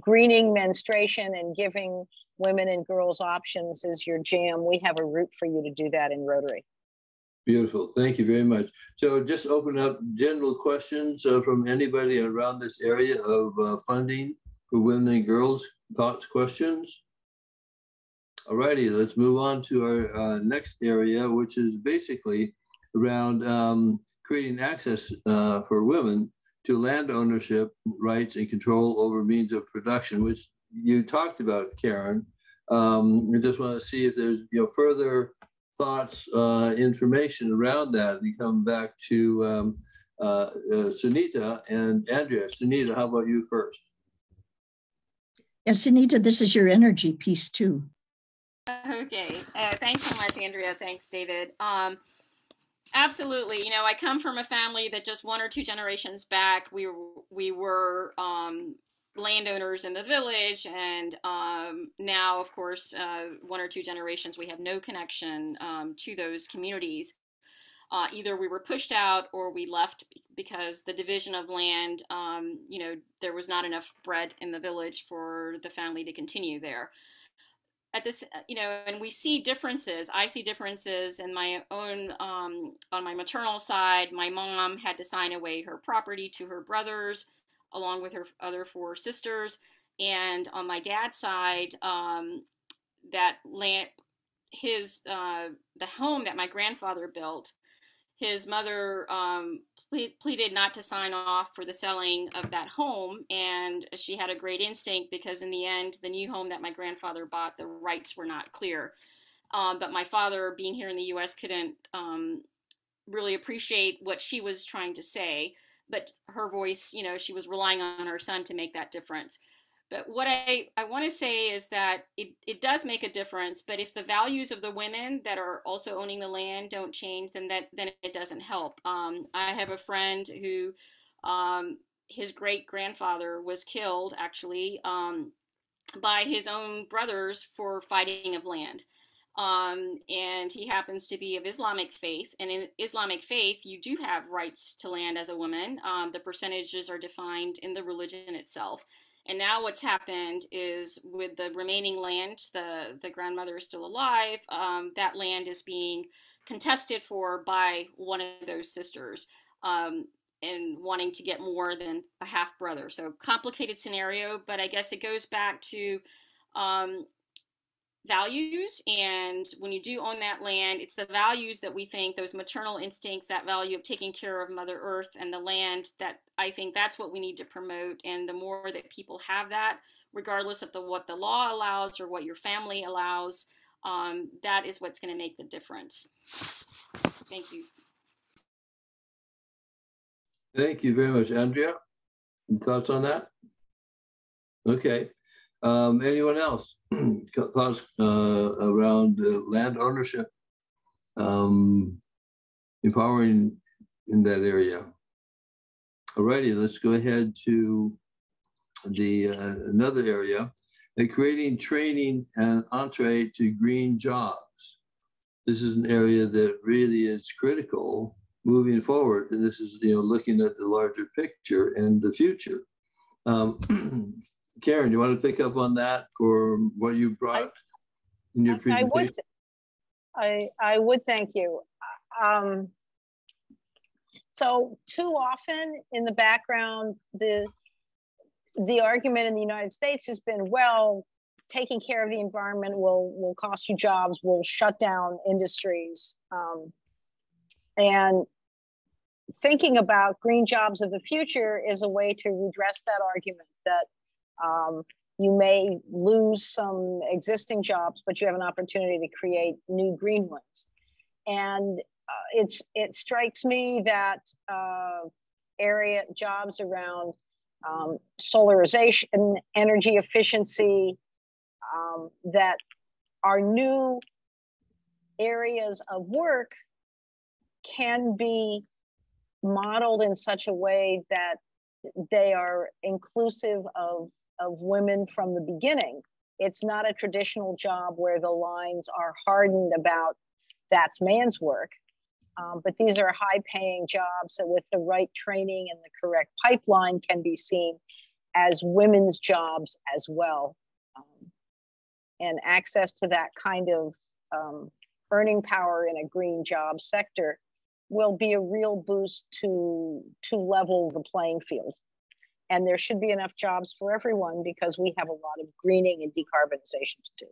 greening menstruation and giving women and girls options is your jam, we have a route for you to do that in Rotary. Beautiful, thank you very much. So just open up general questions from anybody around this area of funding for women and girls. Thoughts, questions? All righty, let's move on to our next area, which is basically around creating access for women to land ownership rights and control over means of production, which you talked about, Karen. I just want to see if there's further thoughts, information around that. We come back to Sunita and Andrea. Sunita, how about you first? Yes, Sunita, this is your energy piece too. Okay, thanks so much, Andrea. Thanks, David. Absolutely. I come from a family that just 1 or 2 generations back, we were landowners in the village, and now, of course, 1 or 2 generations, we have no connection to those communities. Either we were pushed out or we left because the division of land, there was not enough bread in the village for the family to continue there. at this, you know, and we see differences. I see differences in my own, on my maternal side. My mom had to sign away her property to her brothers, along with her other 4 sisters. And on my dad's side, that land, the home that my grandfather built, his mother pleaded not to sign off for the selling of that home. And she had a great instinct, because in the end, the new home that my grandfather bought, the rights were not clear. But my father, being here in the US, couldn't really appreciate what she was trying to say. But her voice, you know, she was relying on her son to make that difference. But what I want to say is that it does make a difference. But if the values of the women that are also owning the land don't change, then it doesn't help. I have a friend who, his great grandfather was killed, actually, by his own brothers for fighting of land. And he happens to be of Islamic faith. And in Islamic faith, you do have rights to land as a woman. The percentages are defined in the religion itself. And now what's happened is, with the remaining land, the grandmother is still alive, that land is being contested for by one of those sisters, and wanting to get more than a half brother. So complicated scenario, but I guess it goes back to values. And when you do own that land, it's the values that we think, those maternal instincts, that value of taking care of Mother Earth and the land, that I think that's what we need to promote. And the more that people have that, regardless of what the law allows or what your family allows, that is what's going to make the difference. Thank you. Thank you very much. Andrea, thoughts on that? Okay. Anyone else? Thoughts around land ownership, empowering in that area? Alrighty, let's go ahead to the another area, creating training and entree to green jobs. This is an area that really is critical moving forward, and this is, you know, looking at the larger picture and the future. Karen, you want to pick up on that for what you brought in your presentation? I would, thank you. So too often in the background, the argument in the United States has been, well, taking care of the environment will cost you jobs, will shut down industries. And thinking about green jobs of the future is a way to redress that argument, that you may lose some existing jobs, but you have an opportunity to create new green ones. And it strikes me that jobs around solarization, energy efficiency, that are new areas of work can be modeled in such a way that they are inclusive of women from the beginning. It's not a traditional job where the lines are hardened about that's man's work, but these are high-paying jobs that, with the right training and the correct pipeline, can be seen as women's jobs as well. And access to that kind of earning power in a green job sector will be a real boost to level the playing field. And there should be enough jobs for everyone, because we have a lot of greening and decarbonization to do.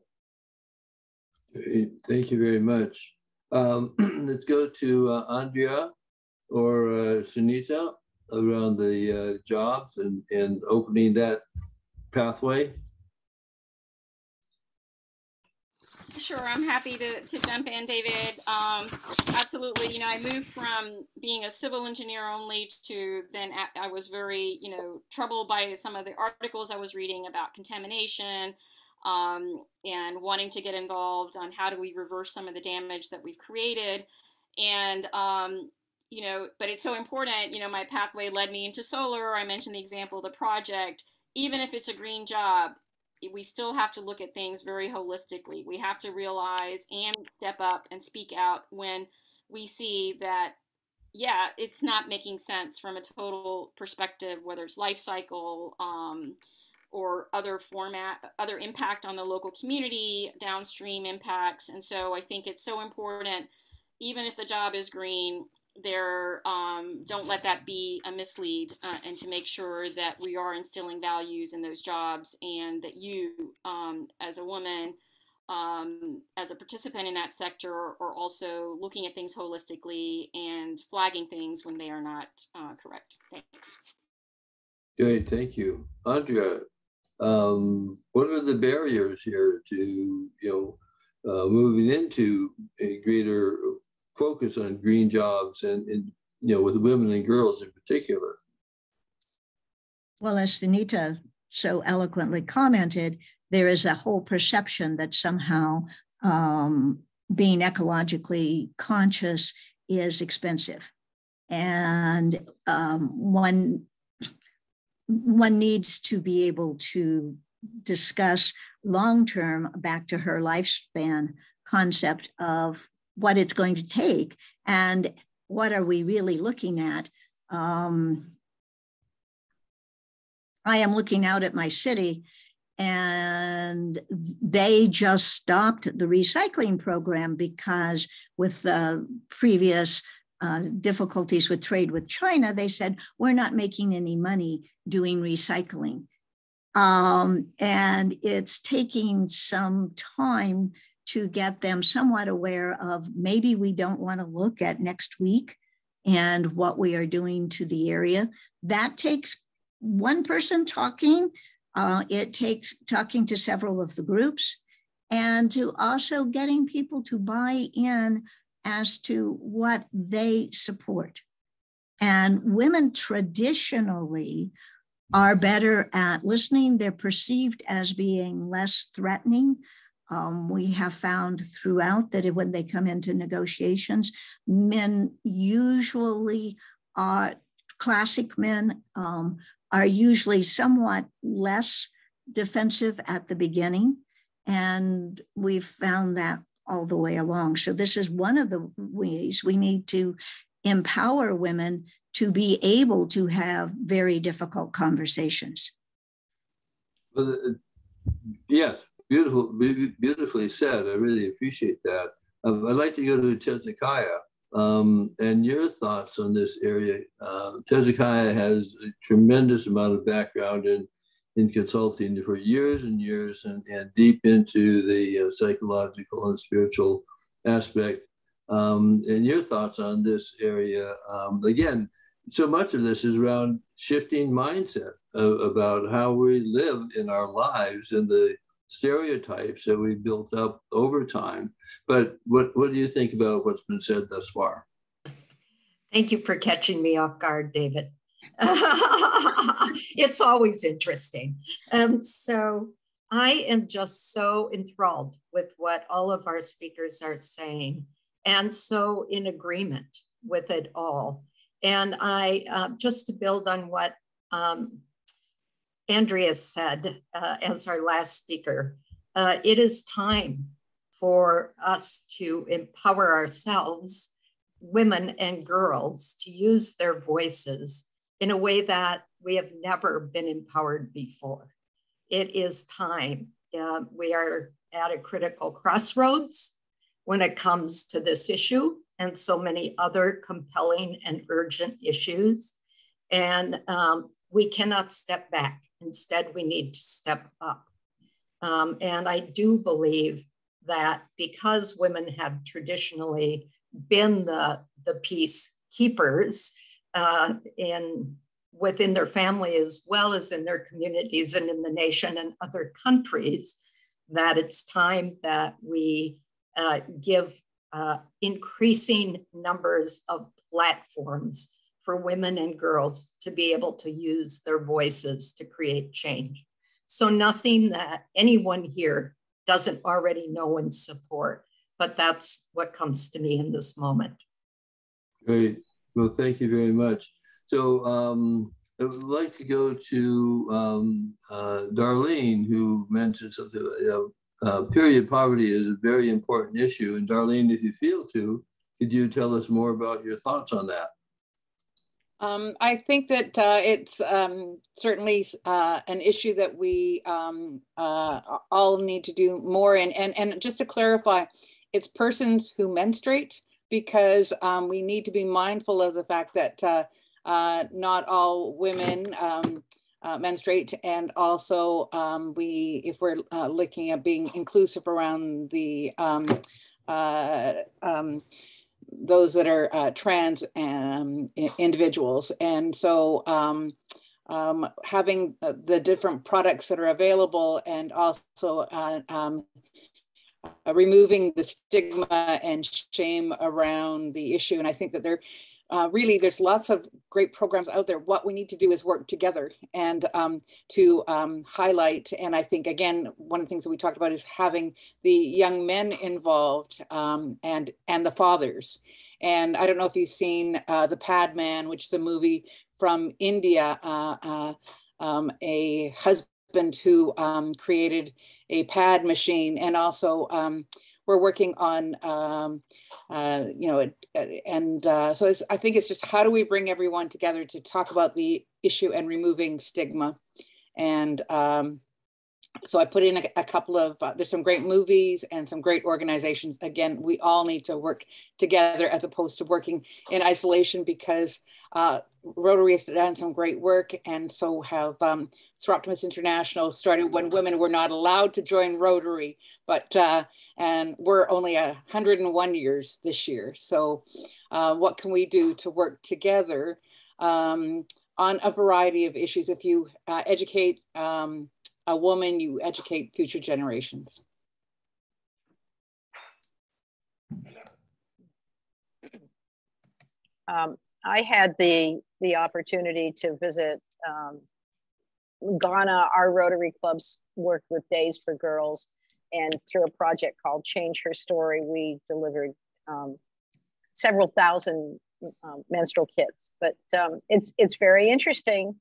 Great. Thank you very much. Let's go to Andrea or Sunita around the jobs and opening that pathway. Sure, I'm happy to jump in, David. Absolutely. You know, I moved from being a civil engineer only to then I was very, you know, troubled by some of the articles I was reading about contamination, and wanting to get involved on how do we reverse some of the damage that we've created. And, you know, but it's so important, you know, my pathway led me into solar. I mentioned the example of the project. Even if it's a green job, we still have to look at things very holistically. We have to realize and step up and speak out when we see that, yeah, it's not making sense from a total perspective, whether it's life cycle, or other impact on the local community, downstream impacts. And so I think it's so important, even if the job is green, don't let that be a mislead, and to make sure that we are instilling values in those jobs, and that you, as a woman, as a participant in that sector, are also looking at things holistically and flagging things when they are not correct. Thanks. Great, thank you. Andrea, what are the barriers here to, moving into a greater focus on green jobs and with women and girls in particular? Well, as Sunita so eloquently commented, there is a whole perception that somehow being ecologically conscious is expensive. And one needs to be able to discuss long-term, back to her lifespan concept of what it's going to take and what are we really looking at. I am looking out at my city, and they just stopped the recycling program because with the previous difficulties with trade with China, they said, we're not making any money doing recycling. And it's taking some time to get them somewhat aware of maybe we don't want to look at next week and what we are doing to the area. That takes one person talking. It takes talking to several of the groups, and to also getting people to buy in as to what they support. And women traditionally are better at listening. They're perceived as being less threatening. We have found throughout that when they come into negotiations, men usually are, classic men are usually somewhat less defensive at the beginning. And we've found that all the way along. So this is one of the ways we need to empower women to be able to have very difficult conversations. Well, yes, beautifully said. I really appreciate that. I'd like to go to Hezekiah and your thoughts on this area. Hezekiah has a tremendous amount of background in consulting for years and years, and deep into the psychological and spiritual aspect. And your thoughts on this area. Again, so much of this is around shifting mindset about how we live in our lives and the stereotypes that we've built up over time. But what do you think about what's been said thus far? Thank you for catching me off guard, David. It's always interesting. So I am just so enthralled with what all of our speakers are saying, and so in agreement with it all. And I, just to build on what Andrea said as our last speaker, it is time for us to empower ourselves, women and girls, to use their voices in a way that we have never been empowered before. It is time. We are at a critical crossroads when it comes to this issue and so many other compelling and urgent issues. And we cannot step back. Instead, we need to step up. And I do believe that because women have traditionally been the peacekeepers within their family as well as in their communities and in the nation and other countries, that it's time that we give increasing numbers of platforms for women and girls to be able to use their voices to create change. So nothing that anyone here doesn't already know and support, but that's what comes to me in this moment. Great. Well, thank you very much. So I would like to go to Darlene, who mentioned something, period poverty is a very important issue. And Darlene, if you feel to, could you tell us more about your thoughts on that? I think that it's certainly an issue that we all need to do more in. And just to clarify, it's persons who menstruate, because we need to be mindful of the fact that not all women menstruate, and also if we're looking at being inclusive around the those that are trans individuals. And so having the different products that are available, and also removing the stigma and shame around the issue. And I think that there's lots of great programs out there. What we need to do is work together and to highlight. And I think, again, one of the things that we talked about is having the young men involved and the fathers. And I don't know if you've seen The Pad Man, which is a movie from India, a husband who created a pad machine. And also we're working on, so I think it's just, how do we bring everyone together to talk about the issue and removing stigma? And so I put in a couple of, there's some great movies and some great organizations. Again, we all need to work together as opposed to working in isolation, because Rotary has done some great work, and so have Optimus International started when women were not allowed to join Rotary, but and we're only 101 years this year. So what can we do to work together on a variety of issues? If you educate a woman, you educate future generations. I had the opportunity to visit Ghana. Our Rotary clubs worked with Days for Girls, and through a project called Change Her Story, we delivered several thousand menstrual kits. But it's very interesting.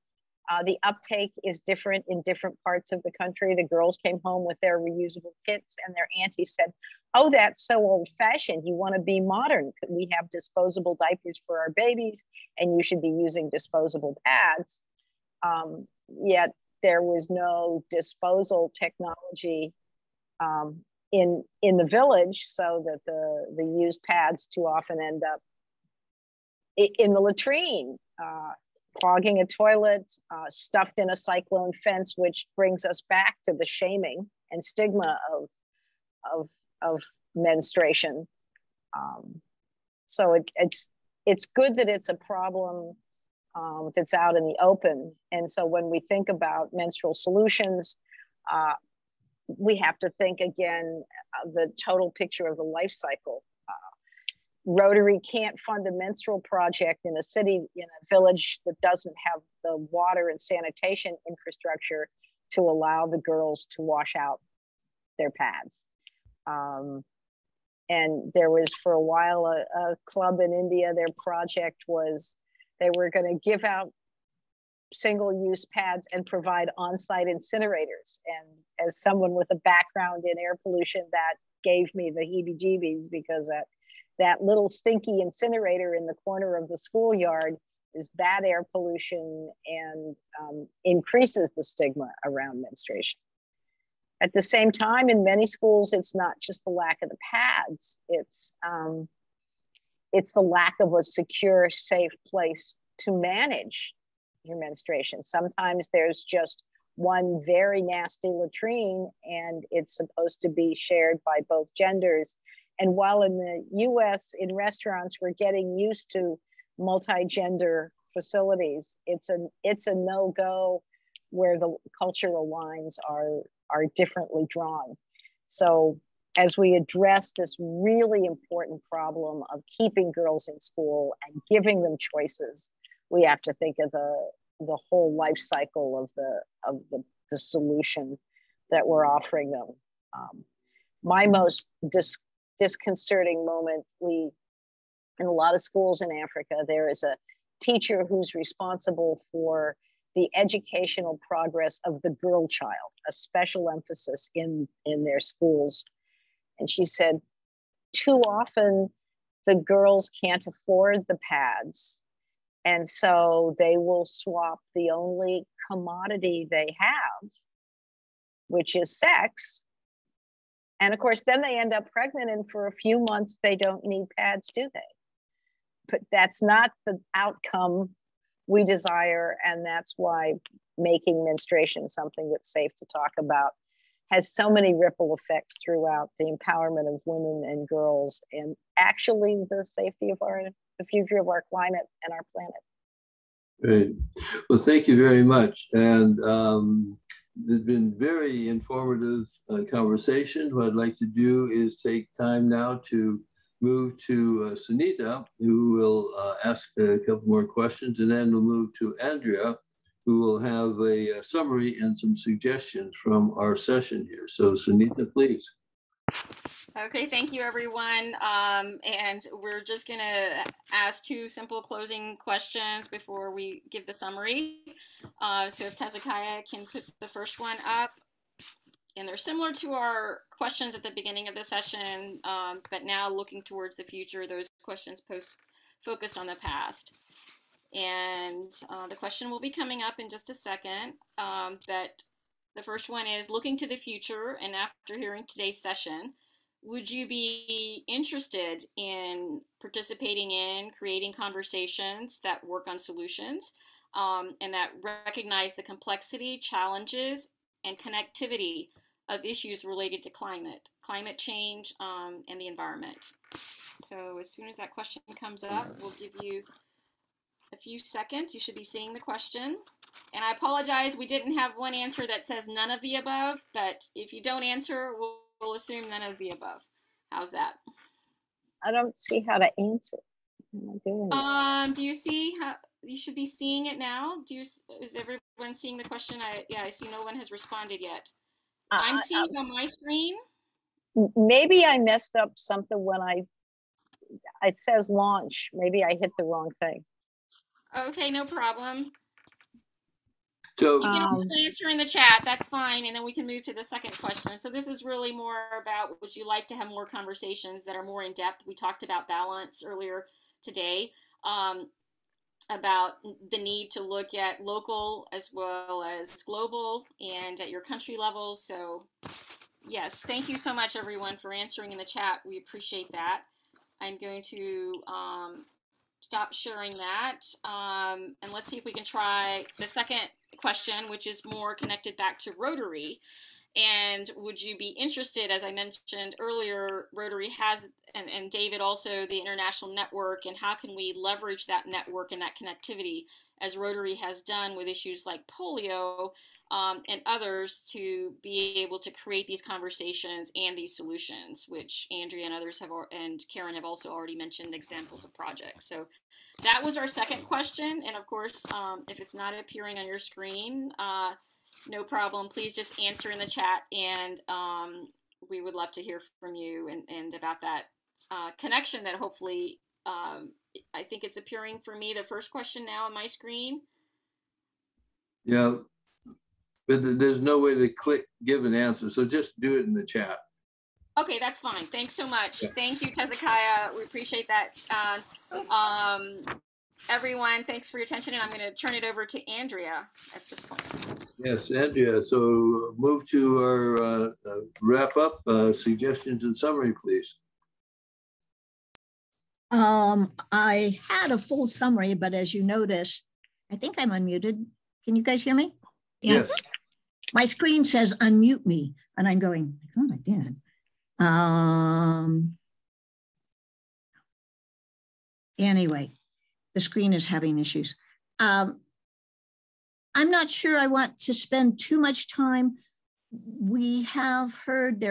The uptake is different in different parts of the country. The girls came home with their reusable kits, and their auntie said, "Oh, that's so old fashioned. You want to be modern. We have disposable diapers for our babies, and you should be using disposable pads." Yet there was no disposal technology in the village, so that the used pads too often end up in the latrine, clogging a toilet, stuffed in a cyclone fence, which brings us back to the shaming and stigma of menstruation. So it's good that it's a problem that's out in the open. And so when we think about menstrual solutions, we have to think again of the total picture of the life cycle. Rotary can't fund a menstrual project in a city, in a village that doesn't have the water and sanitation infrastructure to allow the girls to wash out their pads. And there was for a while a club in India, their project was they were going to give out single-use pads and provide on-site incinerators. And as someone with a background in air pollution, that gave me the heebie-jeebies, because that little stinky incinerator in the corner of the schoolyard is bad air pollution and increases the stigma around menstruation. At the same time, in many schools, it's not just the lack of the pads, it's the lack of a secure, safe place to manage your menstruation. Sometimes there's just one very nasty latrine, and it's supposed to be shared by both genders. And while in the US, in restaurants, we're getting used to multi-gender facilities, it's a no-go where the cultural lines are differently drawn. So as we address this really important problem of keeping girls in school and giving them choices, we have to think of the whole life cycle of the solution that we're offering them. My most disconcerting moment, in a lot of schools in Africa, there is a teacher who's responsible for the educational progress of the girl child, a special emphasis in their schools. And she said, too often the girls can't afford the pads, And so they will swap the only commodity they have, which is sex. And of course, then they end up pregnant, and for a few months, they don't need pads, do they? But that's not the outcome we desire. And that's why making menstruation something that's safe to talk about has so many ripple effects throughout the empowerment of women and girls, and actually the safety of the future of our climate and our planet. Great. Well, thank you very much. And there's been very informative conversation. What I'd like to do is take time now to move to Sunita, who will ask a couple more questions, and then we'll move to Andrea, who will have a summary and some suggestions from our session here. So Sunita, please. Okay, thank you, everyone. And we're just going to ask two simple closing questions before we give the summary. So if Tezekiah can put the first one up. And they're similar to our questions at the beginning of the session, but now looking towards the future, those questions focused on the past. And the question will be coming up in just a second, but the first one is, looking to the future and after hearing today's session, would you be interested in participating in creating conversations that work on solutions and that recognize the complexity, challenges, and connectivity of issues related to climate change, and the environment? So as soon as that question comes up, we'll give you a few seconds. You should be seeing the question. And I apologize, we didn't have one answer that says none of the above, but if you don't answer, we'll assume none of the above. How's that? I don't see how to answer. Am I doing this? Do you see how you should be seeing it now? Is everyone seeing the question? I see no one has responded yet. I'm seeing on my screen. Maybe I messed up something when it says launch. Maybe I hit the wrong thing. Okay, no problem. So you can also answer in the chat, that's fine, and then we can move to the second question. So this is really more about, would you like to have more conversations that are more in depth? We talked about balance earlier today, about the need to look at local as well as global and at your country level. So yes, thank you so much everyone for answering in the chat. We appreciate that. I'm going to stop sharing that. And let's see if we can try the second question, which is more connected back to Rotary. And would you be interested, as I mentioned earlier, Rotary has, and David also, the international network, and how can we leverage that network and that connectivity, as Rotary has done with issues like polio and others, to be able to create these conversations and these solutions, which Andrea and others have, and Karen have also already mentioned examples of projects. So that was our second question. And of course, if it's not appearing on your screen, no problem. Please just answer in the chat, and we would love to hear from you and about that connection that hopefully, I think it's appearing for me, the first question now on my screen. Yeah, but there's no way to give an answer. So just do it in the chat. Okay, that's fine. Thanks so much. Yeah. Thank you, Tezekiah. We appreciate that. Everyone, thanks for your attention, and I'm going to turn it over to Andrea at this point. Yes, Andrea. So move to our wrap up, suggestions and summary, please. I had a full summary, but as you notice, I think I'm unmuted. Can you guys hear me? Yes. My screen says unmute me, and I'm going, I thought I did. Anyway, the screen is having issues. I'm not sure I want to spend too much time. We have heard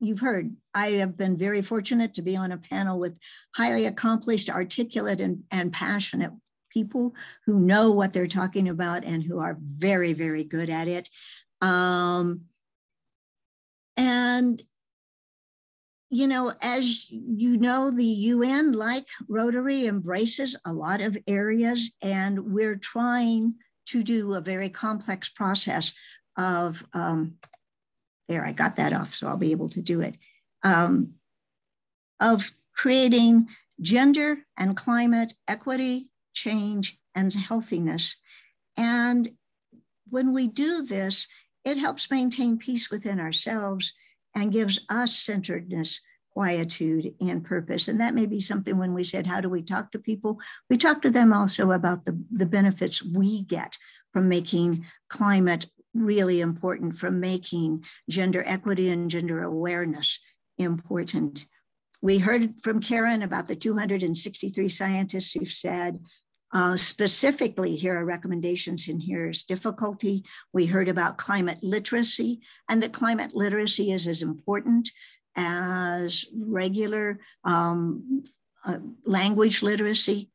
you've heard, I have been very fortunate to be on a panel with highly accomplished, articulate, and passionate people who know what they're talking about and who are very, very good at it. And you know, as you know, the UN, like Rotary, embraces a lot of areas, and we're trying to do a very complex process of, there, I got that off, so I'll be able to do it, of creating gender and climate equity, change, and healthiness. And when we do this, it helps maintain peace within ourselves and gives us centeredness, quietude, and purpose. And that may be something when we said, how do we talk to people? We talk to them also about the benefits we get from making climate really important, from making gender equity and gender awareness important. We heard from Karen about the 263 scientists who've said, specifically, here are recommendations, and here's difficulty. We heard about climate literacy, and that climate literacy is as important as regular language literacy,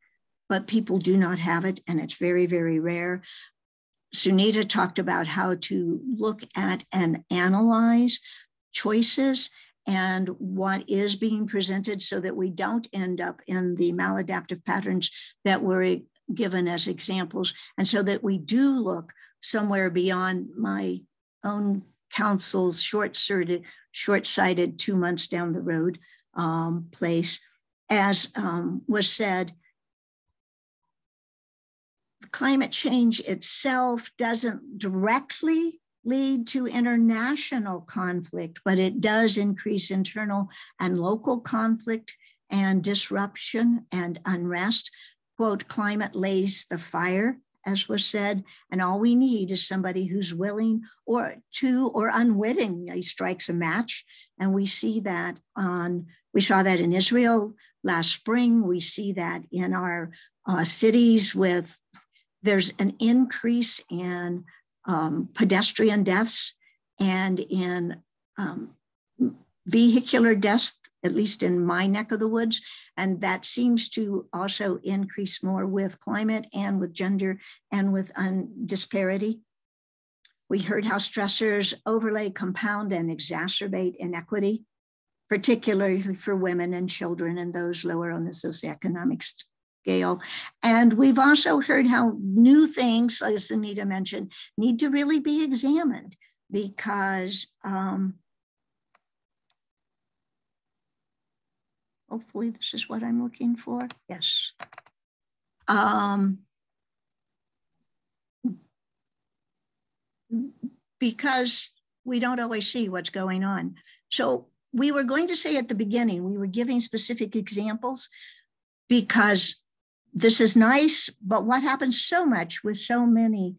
but people do not have it, and it's very, very rare. Sunita talked about how to look at and analyze choices and what is being presented so that we don't end up in the maladaptive patterns that were given as examples, and so that we do look somewhere beyond my own counsel's short-sighted 2 months down the road place. As was said, climate change itself doesn't directly lead to international conflict, but it does increase internal and local conflict and disruption and unrest. Quote, climate lays the fire, as was said, and all we need is somebody who's willing or unwittingly strikes a match. And we see that we saw that in Israel last spring. We see that in our cities there's an increase in pedestrian deaths and in vehicular deaths, at least in my neck of the woods. And that seems to also increase more with climate and with gender and with disparity. We heard how stressors overlay, compound, and exacerbate inequity, particularly for women and children and those lower on the socioeconomic scale. And we've also heard how new things, as Anita mentioned, need to really be examined because hopefully this is what I'm looking for. Yes. Because we don't always see what's going on. So we were going to say at the beginning, we were giving specific examples because this is nice, but what happens so much with so many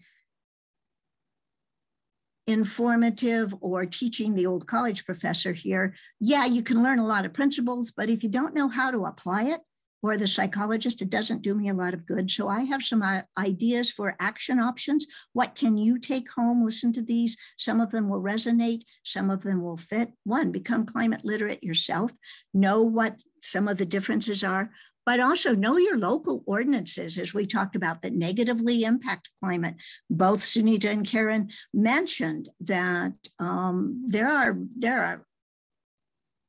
informative or teaching the old college professor here, yeah, you can learn a lot of principles, but if you don't know how to apply it, or the psychologist, it doesn't do me a lot of good. So I have some ideas for action options. What can you take home? Listen to these. Some of them will resonate. Some of them will fit. One, become climate literate yourself. Know what some of the differences are, but also know your local ordinances, as we talked about, that negatively impact climate. Both Sunita and Karen mentioned that there are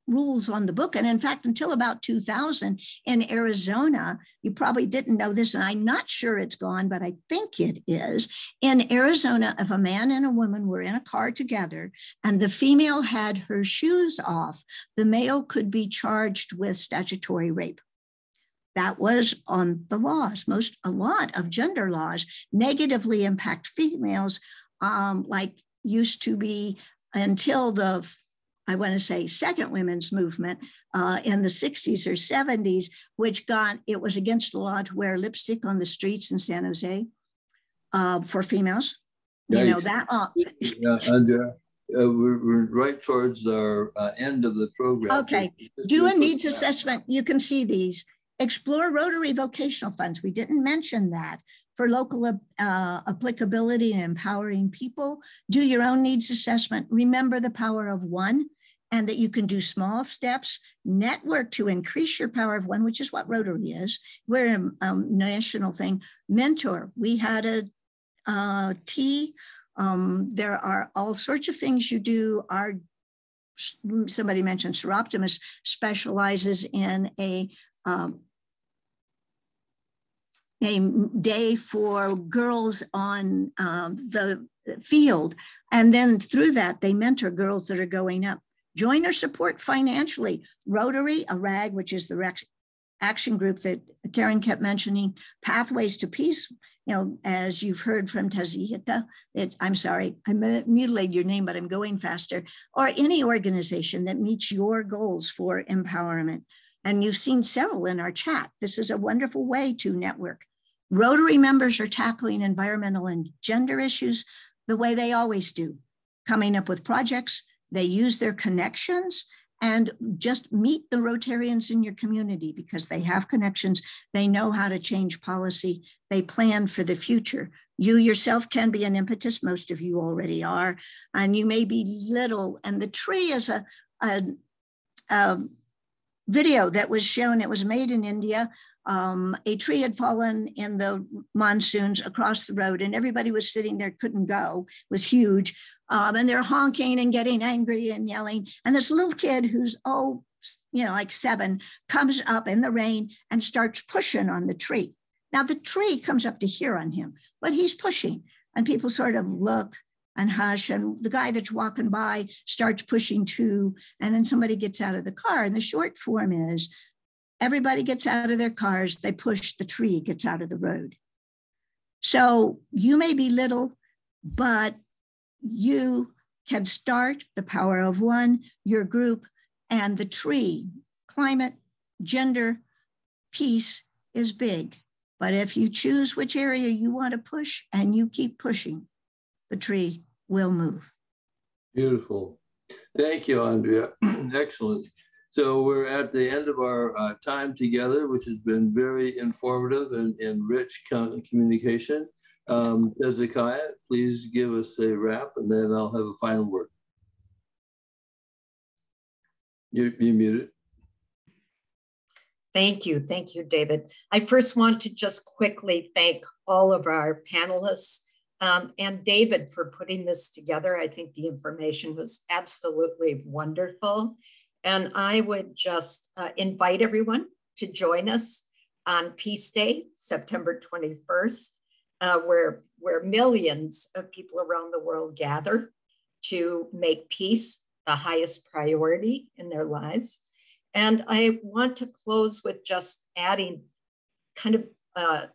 rules on the book. And in fact, until about 2000 in Arizona, you probably didn't know this, and I'm not sure it's gone, but I think it is. In Arizona, if a man and a woman were in a car together and the female had her shoes off, the male could be charged with statutory rape. That was on the laws. A lot of gender laws negatively impact females, like used to be until the, I want to say, second women's movement in the 60s or 70s, which it was against the law to wear lipstick on the streets in San Jose for females. Yeah, you know that. We're right towards our end of the program. Okay, do a needs assessment. You can see these. Explore Rotary vocational funds. We didn't mention that. For local applicability and empowering people. Do your own needs assessment. Remember the power of one, and that you can do small steps. Network to increase your power of one, which is what Rotary is. We're a national thing. Mentor. We had a tea. There are all sorts of things you do. Somebody mentioned Sir Optimus specializes in a day for girls on the field. And then through that, they mentor girls that are going up. Join or support financially. Rotary, a RAG, which is the action group that Karen kept mentioning, Pathways to Peace, as you've heard from Tazihita, I'm sorry, I mutilated your name, but I'm going faster, or any organization that meets your goals for empowerment. And you've seen several in our chat. This is a wonderful way to network. Rotary members are tackling environmental and gender issues the way they always do, coming up with projects. They use their connections and just meet the Rotarians in your community because they have connections. They know how to change policy. They plan for the future. You yourself can be an impetus. Most of you already are. And you may be little. And the tree is a video that was shown. It was made in India. A tree had fallen in the monsoons across the road and everybody was sitting there, couldn't go. It was huge. And they're honking and getting angry and yelling. And this little kid who's, like 7, comes up in the rain and starts pushing on the tree. Now the tree comes up to here on him, but he's pushing and people sort of look and hush. And the guy that's walking by starts pushing too. And then somebody gets out of the car. And the short form is everybody gets out of their cars, they push, the tree gets out of the road. So you may be little, but you can start the power of one, your group, and the tree. Climate, gender, peace is big. But if you choose which area you want to push and you keep pushing, the tree will move. Beautiful. Thank you, Andrea. Excellent. So we're at the end of our time together, which has been very informative and rich communication. Hezekiah, please give us a wrap and then I'll have a final word. You're muted. Thank you, David. I first want to just quickly thank all of our panelists and David for putting this together. I think the information was absolutely wonderful. And I would just invite everyone to join us on Peace Day, September 21st, where millions of people around the world gather to make peace the highest priority in their lives. And I want to close with just adding, kind of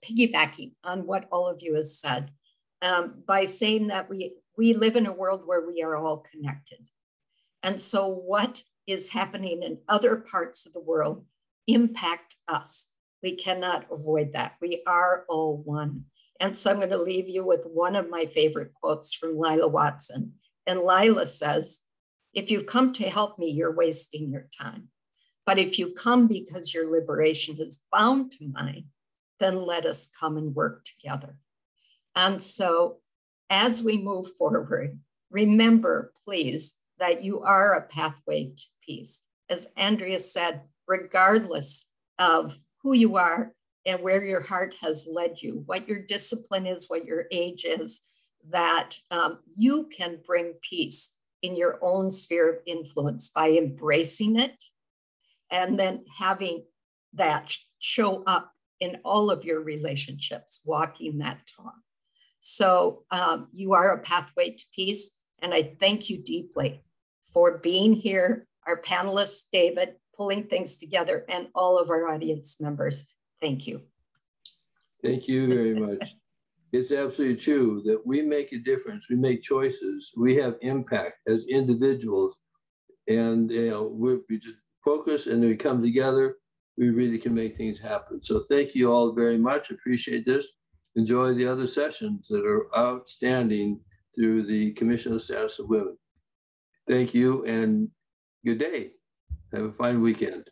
piggybacking on what all of you have said, by saying that we live in a world where we are all connected. And so what is happening in other parts of the world impact us. We cannot avoid that. We are all one. And so I'm going to leave you with one of my favorite quotes from Lila Watson. And Lila says, "If you've come to help me, you're wasting your time. But if you come because your liberation is bound to mine, then let us come and work together." And so as we move forward, remember, please, that you are a pathway to peace. As Andrea said, regardless of who you are and where your heart has led you, what your discipline is, what your age is, that you can bring peace in your own sphere of influence by embracing it and then having that show up in all of your relationships, walking that talk. So you are a pathway to peace. And I thank you deeply for being here, our panelists, David, pulling things together, and all of our audience members. Thank you. Thank you very much. It's absolutely true that we make a difference. We make choices. We have impact as individuals. And we just focus and we come together. We really can make things happen. So thank you all very much. Appreciate this. Enjoy the other sessions that are outstanding through the Commission on the Status of Women. Thank you and good day. Have a fine weekend.